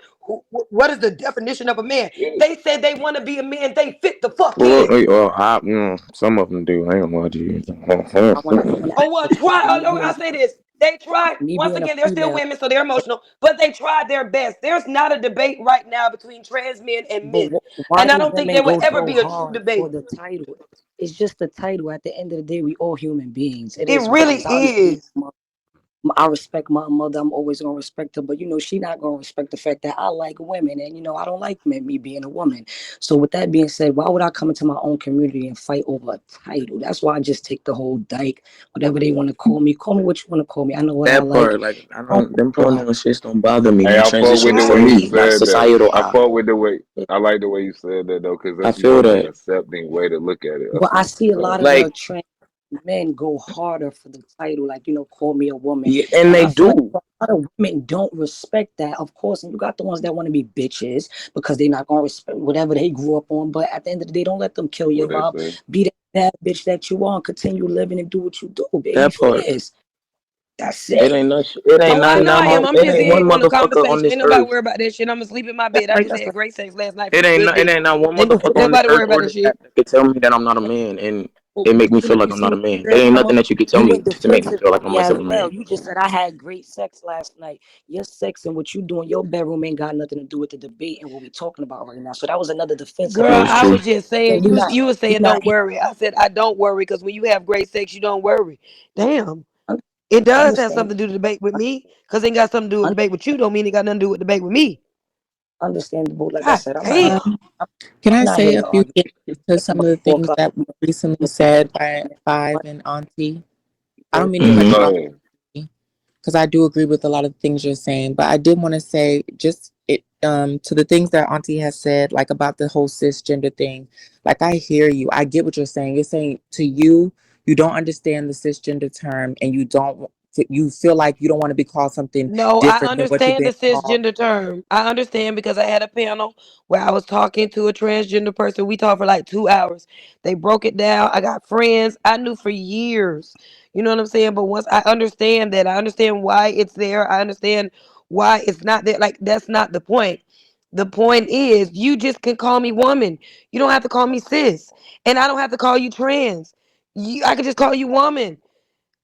"What is the definition of a man?" Yeah. They said they want to be a man. They fit the fuck Well, in. some of them do. I ain't gonna lie to you. I wanna Oh, ask well, a try. question. Oh, I say this. They tried. Me Once being a again, they're still female, women, so they're emotional, but they tried their best. There's not a debate right now between trans men and but men. why And I do don't think women there will go ever so be a true hard for debate. the title? It's just the title. At the end of the day, we all human beings. It It is what it really is. I understand. is. I respect my mother. I'm always gonna respect her, but she not gonna respect the fact that I like women, and I don't like men, me being a woman. So with that being said, why would I come into my own community and fight over a title? That's why I just take the whole dyke, whatever they want to call me. Call me what you want to call me. I know what I That like. part, like, I I don't don't. Them know how. pronoun shits don't bother me. Hey, The I fuck with transition the for way you me, Right. not said that. societal. I fuck with the way. I like the way you said that though, because I that's feel more of an that. accepting way to look at it. I But I feel. see a lot of Like, the trans men go harder for the title, like call me a woman, yeah, and and they I feel like do. a lot of women don't respect that. Of course, and you got the ones that want to be bitches because they're not gonna respect whatever they grew up on. But at the end of the day, don't let them kill your What they vibe. say. Be that bad bitch that you are, and continue living and do what you do, baby. That part. Fizz. That's It it. ain't not. It ain't Oh, I not. know I Not am. mo- I'm It just ain't one in on the motherfucker on conversation. this Ain't nobody earth. worried about that shit. I'm gonna sleep in my That's bed. I right. just That's had right. great sex last night. It Feel ain't. good Not, it dick. ain't not one Ain't motherfucker on this nobody earth worried about or that this shit. app that could tell me that I'm not a man, and it But make me feel like you I'm see not a what man. you It did, ain't nothing Emma? that you could tell You me went to make me defensive feel like on I'm me less as of a man. well. You just said I had great sex last night. Your sex and what you do in your bedroom ain't got nothing to do with the debate and what we talking about right now. So that was another defensive Girl, That is on I me. true. was just So saying you were you saying not don't worry. I said I don't worry because when you have great sex, you don't worry. Damn. un- It does have understand something to do with the debate with me. Cause it ain't got something to do with un- debate with you, don't mean it got nothing to do with debate with me. understandable. Like I God said, damn. I'm Can I not here say a to few argue. things It's to some of the 4 things o'clock. that were recently said by Five and Auntie? I don't mean to cut Hmm. you Go off ahead. because I do agree with a lot of the things you're saying, but I did want to say just it to the things that Auntie has said, like about the whole cisgender thing. Like I hear you, I get what you're saying. You're saying to you, you don't understand the cisgender term, and you feel like you don't want to be called something No, I different than what you've understand the been called. cisgender term. I understand because I had a panel where I was talking to a transgender person. We talked for like 2 hours. They broke it down. I got friends I knew for years. You know what I'm saying? But once I understand that, I understand why it's there. I understand why it's not there. Like, that's not the point. The point is, you just can call me woman. You don't have to call me cis. And I don't have to call you trans. I could just call you woman.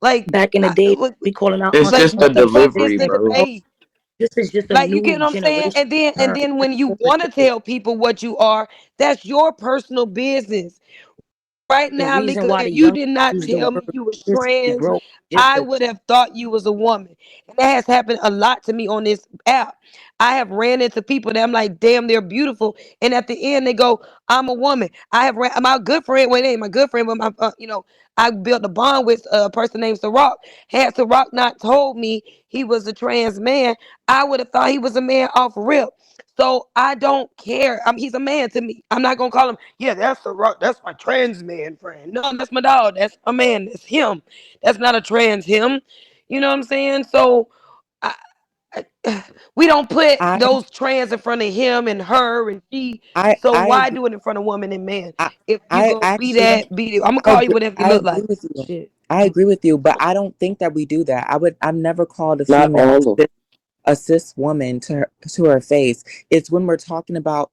Like, Back in the day, we calling our It's auntie like just the what the auntie. fuck is delivery, the bro. debate? This is just a Like, you get new what I'm saying? generation And term. then when you want to tell people what you are, that's your personal business. Right The now, reason Lika, why the if you young did not use the tell me word you was cis is trans, broke. Just I the would have thought you was a woman. And that has happened a lot to me on this app. I have ran into people that I'm like, damn, they're beautiful. And at the end, they go, I'm a woman. I have ran my good friend, well, it ain't my good friend, but I built a bond with a person named Ciroc. Had Ciroc not told me he was a trans man, I would have thought he was a man off rip. So I don't care. He's a man to me. I'm not gonna call him. Yeah, that's my trans man friend. No, that's my dog. That's a man. That's him. That's not a trans him. You know what I'm saying? So I, we don't put I those trans in front of him and her and she. I So I why agree. do it in front of woman and man? I If you I gonna be actually that, be it. I'm gonna I call you agree, whatever you I look agree like. with you. Shit. I agree with you, but I don't think that we do that. I've never called a Not female all of. a cis woman to her face. It's when we're talking about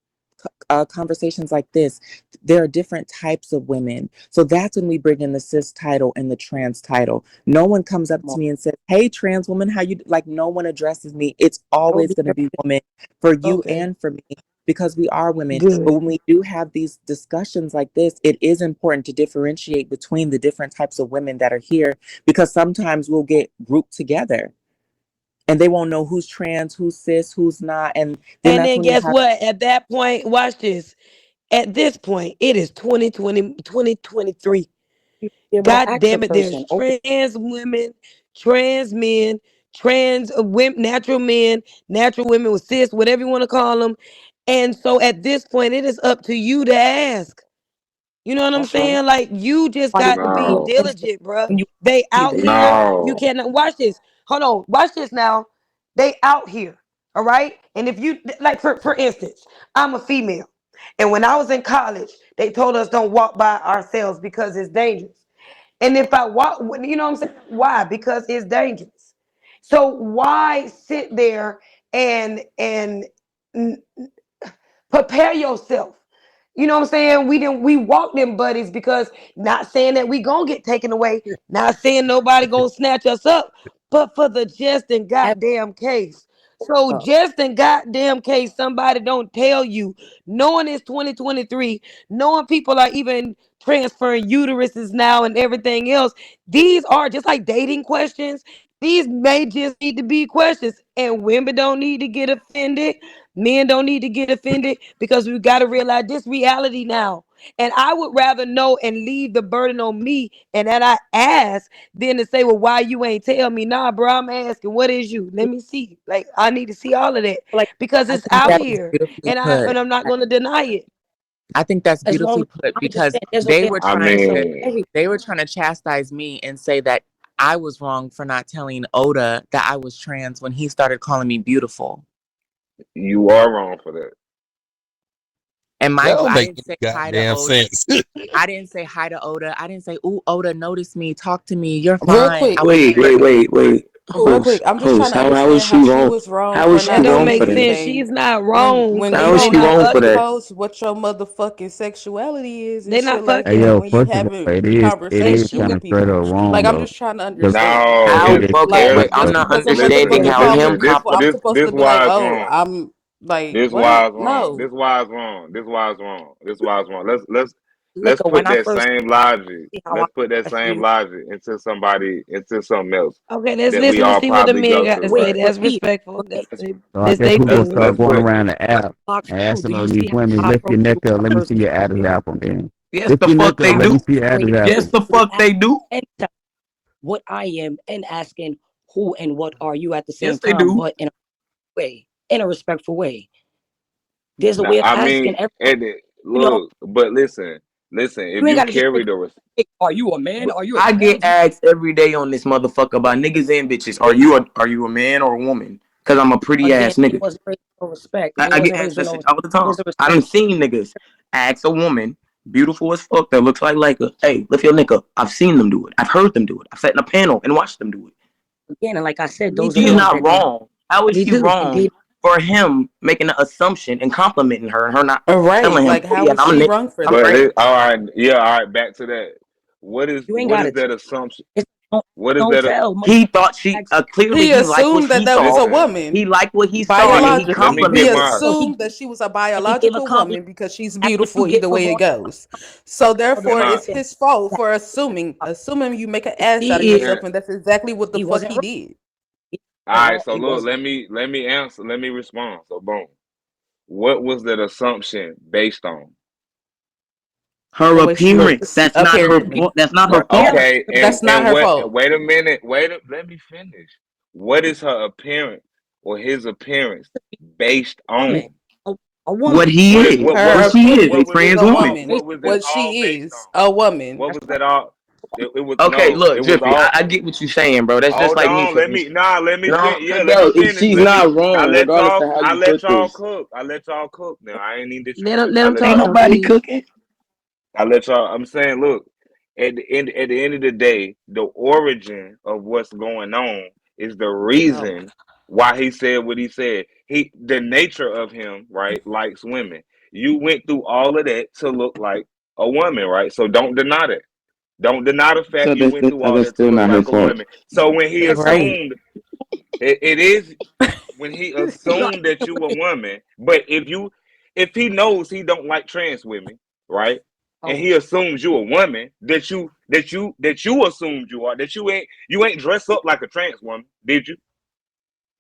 conversations like this, there are different types of women. So that's when we bring in the cis title and the trans title. No one comes up to me and says, "Hey, trans woman, how you?" Like no one addresses me. It's I would always be going to be woman for you Okay. and for me because we are women. But Good. when we do have these discussions like this, it is important to differentiate between the different types of women that are here because sometimes we'll get grouped together and they won't know who's trans, who's cis, who's not. And then And that's then when we guess have, what? At that point, watch this. At this point, it is 2023. yeah, but God ask a damn it, there's person. Open trans women, trans men, trans women, natural women with cis, whatever you want to call them. And so at this point, it is up to you to ask. You know what I'm that's right. saying? Like, you just Why you got to gotta be be No. offensive diligent, bruh. when you They out either? here. You No. cannot watch this. Hold on, watch this now. They out here. All right. And if you like, for instance, I'm a female, and when I was in college, they told us don't walk by ourselves because it's dangerous. And if I walk, you know what I'm saying? Why? Because it's dangerous. So why sit there and prepare yourself? You know what I'm saying? We walk them buddies because not saying that we gonna get taken away, not saying nobody gonna snatch us up, but for the just and goddamn case. So Uh, just in goddamn case somebody don't tell you, knowing it's 2023, knowing people are even transferring uteruses now and everything else, these are just like dating questions. These may just need to be questions, and women don't need to get offended. Men don't need to get offended because we got to realize this reality now. And I would rather know and leave the burden on me and that I ask than to say, well, why you ain't tell me? Nah, bro, I'm asking, what is you? Let me see. Like, I need to see all of that like because I it's think out that was here. beautifully And put. I'm not going to deny it. I think that's as long beautifully as put I'm just because saying, there's a way of I every. mean, they were trying to chastise me and say that I was wrong for not telling Oda that I was trans when he started calling me beautiful. you are wrong for that. And That mind you, don't I make didn't any say hi to goddamn Oda. sense. I didn't say hi to Oda. I didn't say, "Ooh, Oda, notice me, talk to me. You're Real fine." I quick, was Wait, saying, wait, wait, wait. real quick. I'm just trying to How is understand she how she wrong? was wrong How for is she That not don't wrong make for saying that? sense. anything She's not when wrong. you How is They she don't not even wrong for that? fucking. disclose what your motherfucking sexuality is and They shit not like Hey fucking. that yo, when you first of all, having it They is conversation kind should. with of straight people. up wrong Like I'm though. just trying to The understand. No, How? it's Okay, Like wait. it, I'm just not because a listen, understanding motherfucker how call me him listen. beautiful, I'm compliment. supposed This to be like, why it's oh, wrong. I'm like, This what? why it's wrong. No. This why it's wrong. This why it's wrong. This why it's wrong. Let's Liquor, when put I that first same logic. see how Let's put that I same feel. logic into something else Okay, let's that we listen to all see what the probably men go got to through, say. Wait, right? That's repeat. respectful. Okay, Let's So I That's guess their we're gonna feelings. start let's going put around the app box and you. Do asking you all these see women, how I lift your approach neck you when up, I let me first see your meet Adam's you? apple, man. Yes, Lift the your fuck neck up, they I let me do. see your wait. Adam's Yes, apple. the You fuck ask they do. anytime what I am and asking who and what are you at the Yes, same they time, do. but in a respectful way. There's a now. way of I asking mean, everyone. and You know, look, but listen. If you ain't you got to just say, carry the hey, are you a man? Are you a I get trans? asked every day on this motherfucker by niggas and bitches. Are you a man or a woman? Cause I'm a pretty Again, ass they nigga. wasn't raised with no respect. They I get wasn't asked raised with that no shit respect. all the time. There's a I respect. done seen niggas ask a woman, beautiful as fuck, that looks like Leica, hey, lift your neck up. I've seen them do it. I've heard them do it. I've sat in a panel and watched them do it. Again, and like I said, Me those are She's the ones too. not that they wrong. How is Me she too. and wrong they for him making an assumption and complimenting her and her not All right. telling him, Like oh how yeah, was I'm a she nigga. wrong for I'm that? but trans. all right, yeah, all right. Back to that. you ain't What got is it. that assumption? It's don't, What is don't that? tell. He thought she Motherfucker, clearly He he liked what assumed that he that was saw. a Listen, woman. He liked what he saw and he let me Biologically, get he complimented my. her. so he assumed that she was a and he gave a biological compliment. woman because she's That's what you beautiful get either for way it going. goes. So Mother, therefore, Can I? it's listen, his fault for assuming you make an ass out of he is. yourself, and that's exactly what the He fuck wasn't he wrong. did. All He wasn't right. wrong. So He look, wasn't. let me answer. Let me respond. So boom. What was that assumption based on? Her The way she appearance. looks, That's not her apparently, fault. That's not her Her fault. appearance. Okay, that's not and her what? fault. Wait a minute. Let me finish. What is her appearance or his appearance based Woman, on? a, a What woman. he is. Her What she is. A appearance What was is it trans a woman. all? woman. What was it What all she based is, on? a woman. What That's was right. that all? It was Okay, no. look, It was Drippy, I all. get what you're saying, bro. That's just Hold like me, on, for let me instance. nah, let me No, finish. Yeah, cause let me bro, finish. she's Let me. not wrong, regardless of how I you let put y'all this. cook. I let y'all cook. Now I ain't need to try to. Let I him let Ain't talk y'all now, cook. nobody please. cooking. I let y'all. I'm saying, look. At the end of the day, the origin of what's going on is the Oh, reason why he said what he said. The nature of him, right, likes women. You went through all of that to look like a woman, right? So don't deny that. Don't deny the fact you went through all That's that to still look not her like a fault. woman. So when he Right. assumed it is when he no, assumed that you a woman, but if he knows he don't like trans women, right? And oh, he assumes you a woman that you assumed you are, that you ain't dress up like a trans woman, did you?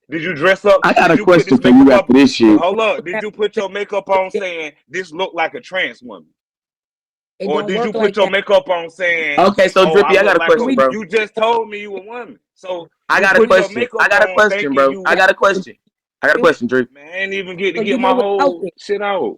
Did you dress up? I got Did a you put question this for you makeup up? after this shit. Hold up. Did you put your makeup on saying this look like a trans woman? it Or don't did you work put like your that. makeup on saying, Okay, so "Oh, I Drippy, I look got a like a"? question, We bro. You just told me you a woman, so I you got a put your question. I makeup got a on question, thinking bro. you. I got a question. I got a question, Drippy. Man, I ain't even get to so you get know my what's out whole there. shit out.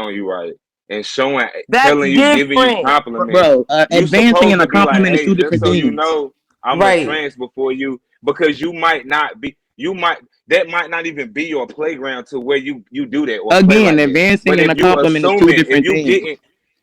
on you right and showing, That's telling you, giving you different, compliments. bro. You Advancing supposed and a to be like, compliment is hey, two just different so you things. know, I'm a Right. trans before you, because you might not be, you might, that might not even be your playground to where you do that or play Again, like that. advancing But and if a you compliment is two assuming, if different you things. getting,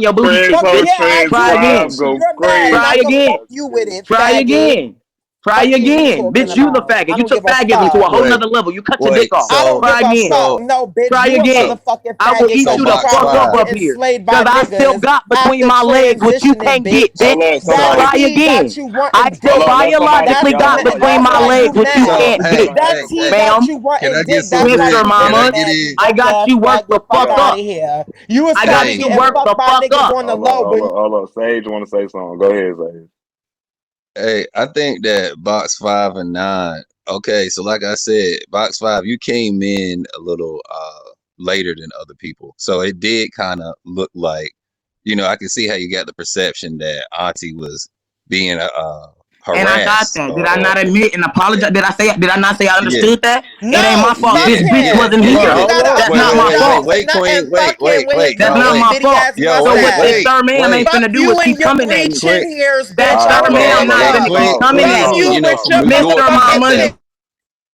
on your booty Friends Come cheeks, in on here bitch. trans acting Try like again. five go you're mad and crazy. Try I can again. fuck you with it, Try faggot. again. Try Fuck is you again. talking Bitch, you the about? faggot. I You don't took give a faggism to a fuck. whole Wait, nother level. You cut your dick wait. off. I don't So, give Try a again. fuck. so, No, bitch, Try you a again. motherfucking I will faggot eat so because you you the box fuck probably up was five. up getting here. slayed by Cause I still niggas got between after my legs what you transitioning, can't get, bitch. bitch. Hold on, That Try somebody. T got again. you I wanting still Hold on, dick. let somebody. biologically That's Y'all, got hold on, between y'all. that's my Hold why on. legs you what you So, mad. can't Hold hey, get, on. I got That a hey, T hey, question. got ma'am, you can wanting I get dick. some That's why Mr. you green? Can getting I Mama. get mad, you in? I broke got ass you work the faggot. Fuck fuck Yo, out of up. here. You was I still got be Hey, you getting work fucked the by fuck niggas up. on the low, but hold on. Sage want to say something. Go ahead, Sage. hey, I think that box 5 and 9. Okay, so like I said, box 5, you came in a little later than other people, so it did kind of look like, I can see how you got the perception that Auntie was being And I got harassed, that. Did I or not admit and apologize? Did I not say I yeah, understood that? It ain't no, my fault. fuck This yeah. bitch Yeah, him. wasn't hold You on. here. don't gotta That's Wait, not wait, my wait, wait, apologize fault. for wait, Queen. nothing. Wait, Fuck him wait, with his wait. That's No, little not wait. my bitty fault. ass Yo, So what this mustache. wait, sir ma'am wait. ain't Fuck finna do you is and keep your coming at me. bleaching Queen, hairs, That bitch. All right, I sir don't hold give on, a ma'am hold on. not Y'all finna fuck. can keep Queen, talk. coming Hold at Fuck Queen, me. you with from your New York, Mr. motherfucking Mama, picture.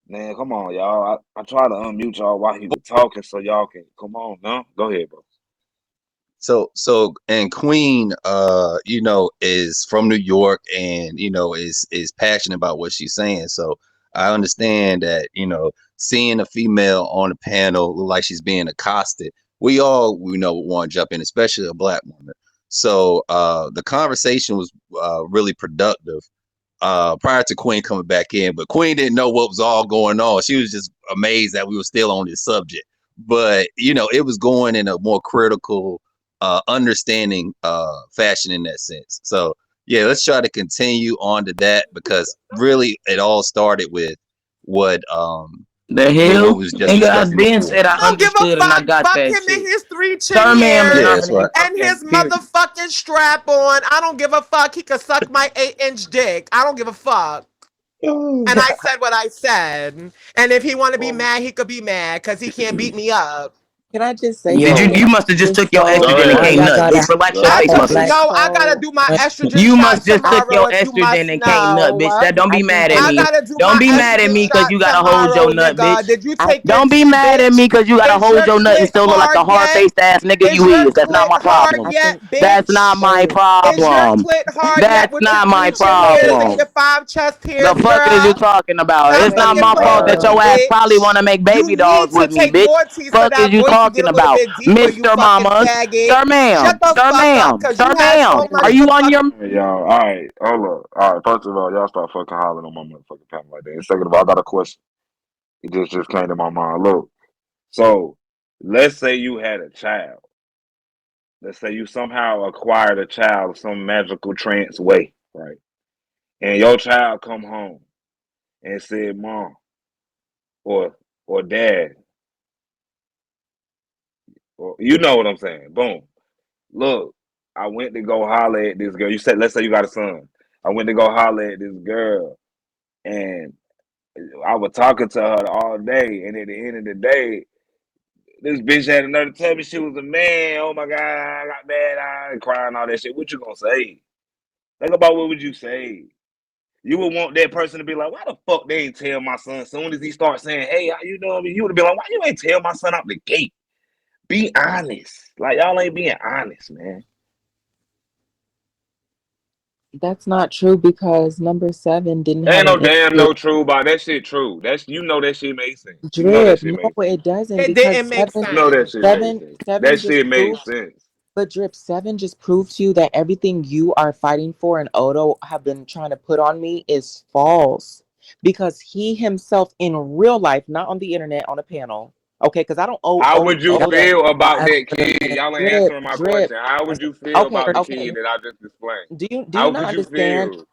Man, come on, y'all. I try to unmute y'all while he was talking so y'all can come on. No, go ahead, bro. and Queen, is from New York, and is passionate about what she's saying. So I understand that, seeing a female on a panel look like she's being accosted, we all, want to jump in, especially a black woman. So the conversation was really productive prior to Queen coming back in, but Queen didn't know what was all going on. She was just amazed that we were still on this subject. But it was going in a more critical, understanding fashion in that sense. So yeah, let's try to continue on to that, because really it all started with the what hell? was just Nigga, I discussing been before. said I I don't give a understood and I fuck. got Fuck that him and shit. his 3 chin Sir ma'am is Yeah, not hairs that's finna right. keep and coming at his me, period. motherfucking strap on. I don't give a fuck. He could suck my 8-inch dick. I don't give a fuck. And I said what I said. And if he want to be Oh, mad, he could be mad because he can't beat me up. Can I just say Did you? something? You Yo, must have just took your So go estrogen and why ahead. came y'all nuts, bitch. gotta Relax your have dick a Actually, muscles. black no, I gotta so do my estrogen You shot must just took tomorrow, your if you must estrogen and came nut, bitch. know. That don't be I mad think at I me. gotta do Don't my be mad at estrogen me because shot you gotta hold your tomorrow, nut, nigga. bitch. Did you take your Don't be shit, mad at me bitch? because you gotta Is hold your your nut and clit still look like hard a hard yet? faced ass nigga Is you your is. That's not clit my hard I problem. yet, think That's not bitch? my wait. Is your problem. clit hard yet That's with your not my bleaching hairs and problem. your 5 chest The hairs, fuck is you girl? talking about? Stop It's not fucking my Wait, playing fault that with me, your ass probably bitch. want to make You baby need dolls to with me, take bitch. more teas so Fuck is that you voice can get talking a little about, bit deeper, you Mr. fucking Mamas? faggot. Sir, Shut ma'am. the Sir, fuck up, ma'am. cause Sir, you had so ma'am. much Are wait. you on motherfucking. your Hey, y'all. All right, hold up. All right, first of all, y'all start fucking hollering on my motherfucking panel like that. And second of all, I got a question. It just came to my mind. Look, so let's say you had a child. Let's say you somehow acquired a child some magical trance way, right? And your child come home and said, "Mom or Dad, or you know what I'm saying." Boom. Look, I went to go holler at this girl. You said, let's say you got a son. I went to go holler at this girl, and I was talking to her all day. And at the end of the day, this bitch had another tell me she was a man. Oh my god, I got mad, I crying all that shit. What you gonna say? Think about what would you say? You would want that person to be like, why the fuck they ain't tell my son? As soon as he starts saying, hey, how you know what I mean? You would have been like, why you ain't tell my son out the gate? Be honest. Like y'all ain't being honest, man. That's not true because number 7 didn't Ain't have no an damn issue. no true about that shit true. That's that shit makes sense. You know that Drip, shit no, makes sense. it doesn't It because didn't make seven, You know that sense. shit makes seven, sense. seven That just shit makes proved. sense. But Drip, 7 just proves to you that everything you are fighting for and Odo have been trying to put on me is false. Because he himself in real life, not on the internet, on a panel. Okay, because I don't owe How would you Oda. feel about I that answer kid? the Y'all ain't Drip, answering my drip. question. How would you feel Okay, about the okay. kid that I just explained? Do you How not could you understand? feel?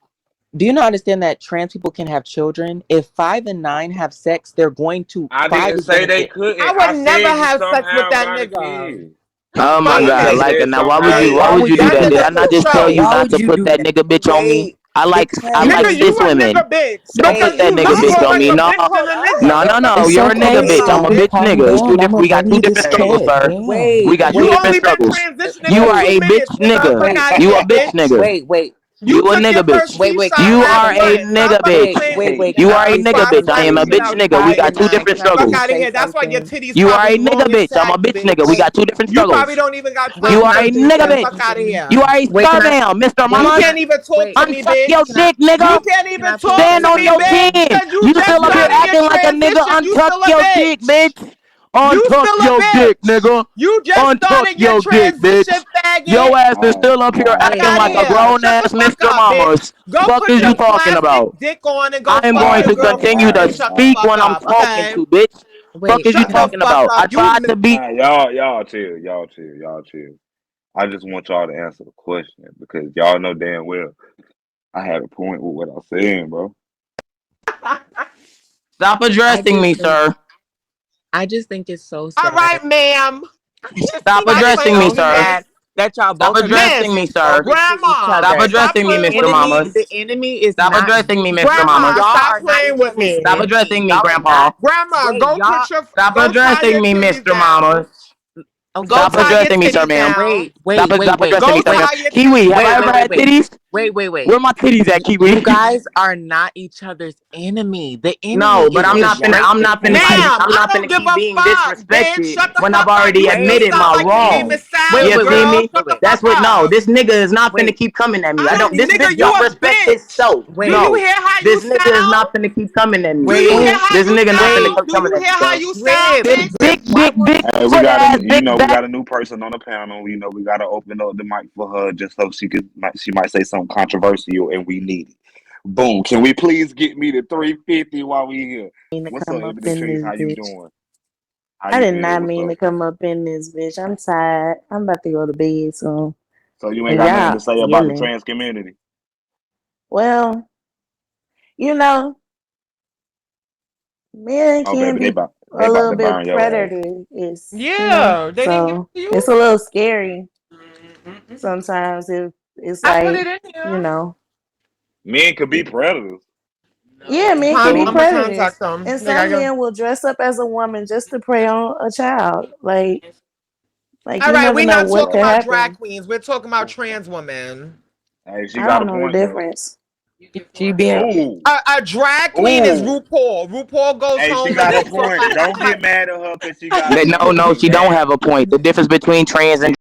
Do you not understand that trans people can have children? If 5 and 9 have sex, they're going to I 5 didn't is going say to they get. I couldn't. would I never said you have sex with somehow that got a nigga. kid. Oh my Fuck I god, him. like said now why would somehow you Wait, you why why got a would would you do you That that? do Did kid. I nigga that? not too just tell you close. Why not would to you put do that that? nigga bitch on me? Wait, I like Nigga, because you cis a women. nigga bitch. Don't put Because wait, that you nigga look bitch more on like me. a No. bitch than a No, nigga. no, no. it's You're a nigga okay, bitch. I'm a Sally. bitch Calm nigga. down. I'm gonna We got love two you this different Hey, struggles, kid. sir. Damn. We Wait, got two You wait, different only been struggles. transitioning You for are wait, a 2 minutes, bitch nigga. nigga. For wait, not You a yet, bitch bitch. nigga. wait. You You a took nigga your first bitch. peep Wait, shot can You I last are a month. say? Stop nigga fucking Wait, bitch. playing wait, with me wait. You Can now are a I before nigga I bitch. I slap am a the fucking shit bitch out you, nigga. We buy got bitch. two nine? different Can I Fuck struggles. please out of say here. That's why your something? titties You are probably a long nigga and bitch. I'm a saggy, bitch nigga. bitch. We Wait, got two different You probably struggles. don't even got wait. time You for Can are I no a say dick, nigga bitch. bitch. Fuck out of something? You here. are a Wait, can scum I? Mr. Wait, You can Mamas. can't I? even talk Wait, to me, Unsuck your bitch. dick, You nigga. can't can even I please talk say Stand to on me, your bitch, something? 10. because you You just still up here started your acting like a nigga. transition. You Untuck still a your dick, bitch. bitch. You Untuck still a your dick, bitch. nigga. You just Untuck started your your dick, transition, bitch. faggot. Your ass is All right, still up here all right, Fuck acting out of like all a right. here. grown Shut the ass fuck Mr. up, bitch. Mamas. Go Fuck put is you your talking plastic about? dick on and go I am fuck going your All to right, girlfriend continue all to and right, shut the all speak right. fuck when I'm up, talking okay? to, bitch. Fuck Wait, is you Shut can I? the talking fuck about? I up. tried to be. All right, y'all chill, y'all chill, y'all chill. I just want y'all to answer the question because y'all know damn well I had a point with what I'm saying, bro. Stop I addressing just me, think. sir. I just think it's so All sad. right, ma'am. Stop I Stop just addressing playing me, with so me, sir. miss. sad that y'all Stop both are being addressing me, Miss, sir. disrespectful to each grandma, Stop other. stop addressing me, playing The with Mr. me. enemy, Mamas. the enemy is Stop not addressing me, you. Mr. Grandma, Mamas. Y'all stop are not playing each with other's Stop me. enemy. addressing me, Y'all are Grandpa. not. Grandma, Wait, go y'all. put your, Stop go tie addressing your me, titties Mr. down. Mamas. Okay, Go Stop tie wait, your addressing me, sir, titties ma'am. down. Stop addressing me, Go sir, ma'am. tie your Kiwi, titties have I wait, ever wait, down. wait, had wait, titties? wait. Where my titties at, You Kiwi? guys are not each other's enemy. The enemy No, but is I'm distracted not finna from keep you. Ma'am, I'm I not don't finna give keep a being fuck, bitch. disrespected Shut the when I've fuck up. already You Wait, still admitted sound my like your name wrong. is wait, Sally, You wait, wait, feel girl. me? wait, Shut the wait, fuck That's what no, up. this nigga is not finna wait. keep coming at me. I I don't didn't this even. Nigga, bitch you don't a respect bitch. himself. Do you Wait, No. hear how you This nigga is not sound? finna keep coming at Do me. you hear wait, how This you nigga not finna wait. sound? keep Do coming you at hear me, how bro. you sound, Crib, This bitch? crib. big, Why big, would big Hey, we foot got a ass, you big know we back. got a new person on the panel. You know we gotta open up the mic for her just so she might say something controversial and we need it. Boom! Can we please get me to 350 while we here? Mean to What's up, come up Ebony in King? this How you bitch. doing? How I you did feel? not What's mean up? to come up in this bitch. I'm tired. I'm about to go to bed soon. So you ain't And got nothing to y'all say about the yelling. trans community? Well, you know, men Oh, can baby, be they a about little to bit burn your ass. predator-ish, Yeah, they didn't give so it to it's you. a little scary sometimes if it's I put like, it in you here. know, Men could be predators. yeah, men can be I'm gonna So predators. contact them. And They some got men will dress up as a woman just to prey on a child. Like All you right, never we're know not what talking could about drag happen. queens. We're talking about trans women. hey, she I got don't a know the point though. difference. she being? Ooh, A drag queen is ooh. RuPaul. RuPaul goes Hey, she home and got a they talk point. about Don't how. get mad at her because she got a No, point. no, Cause she don't have a point. The difference between trans and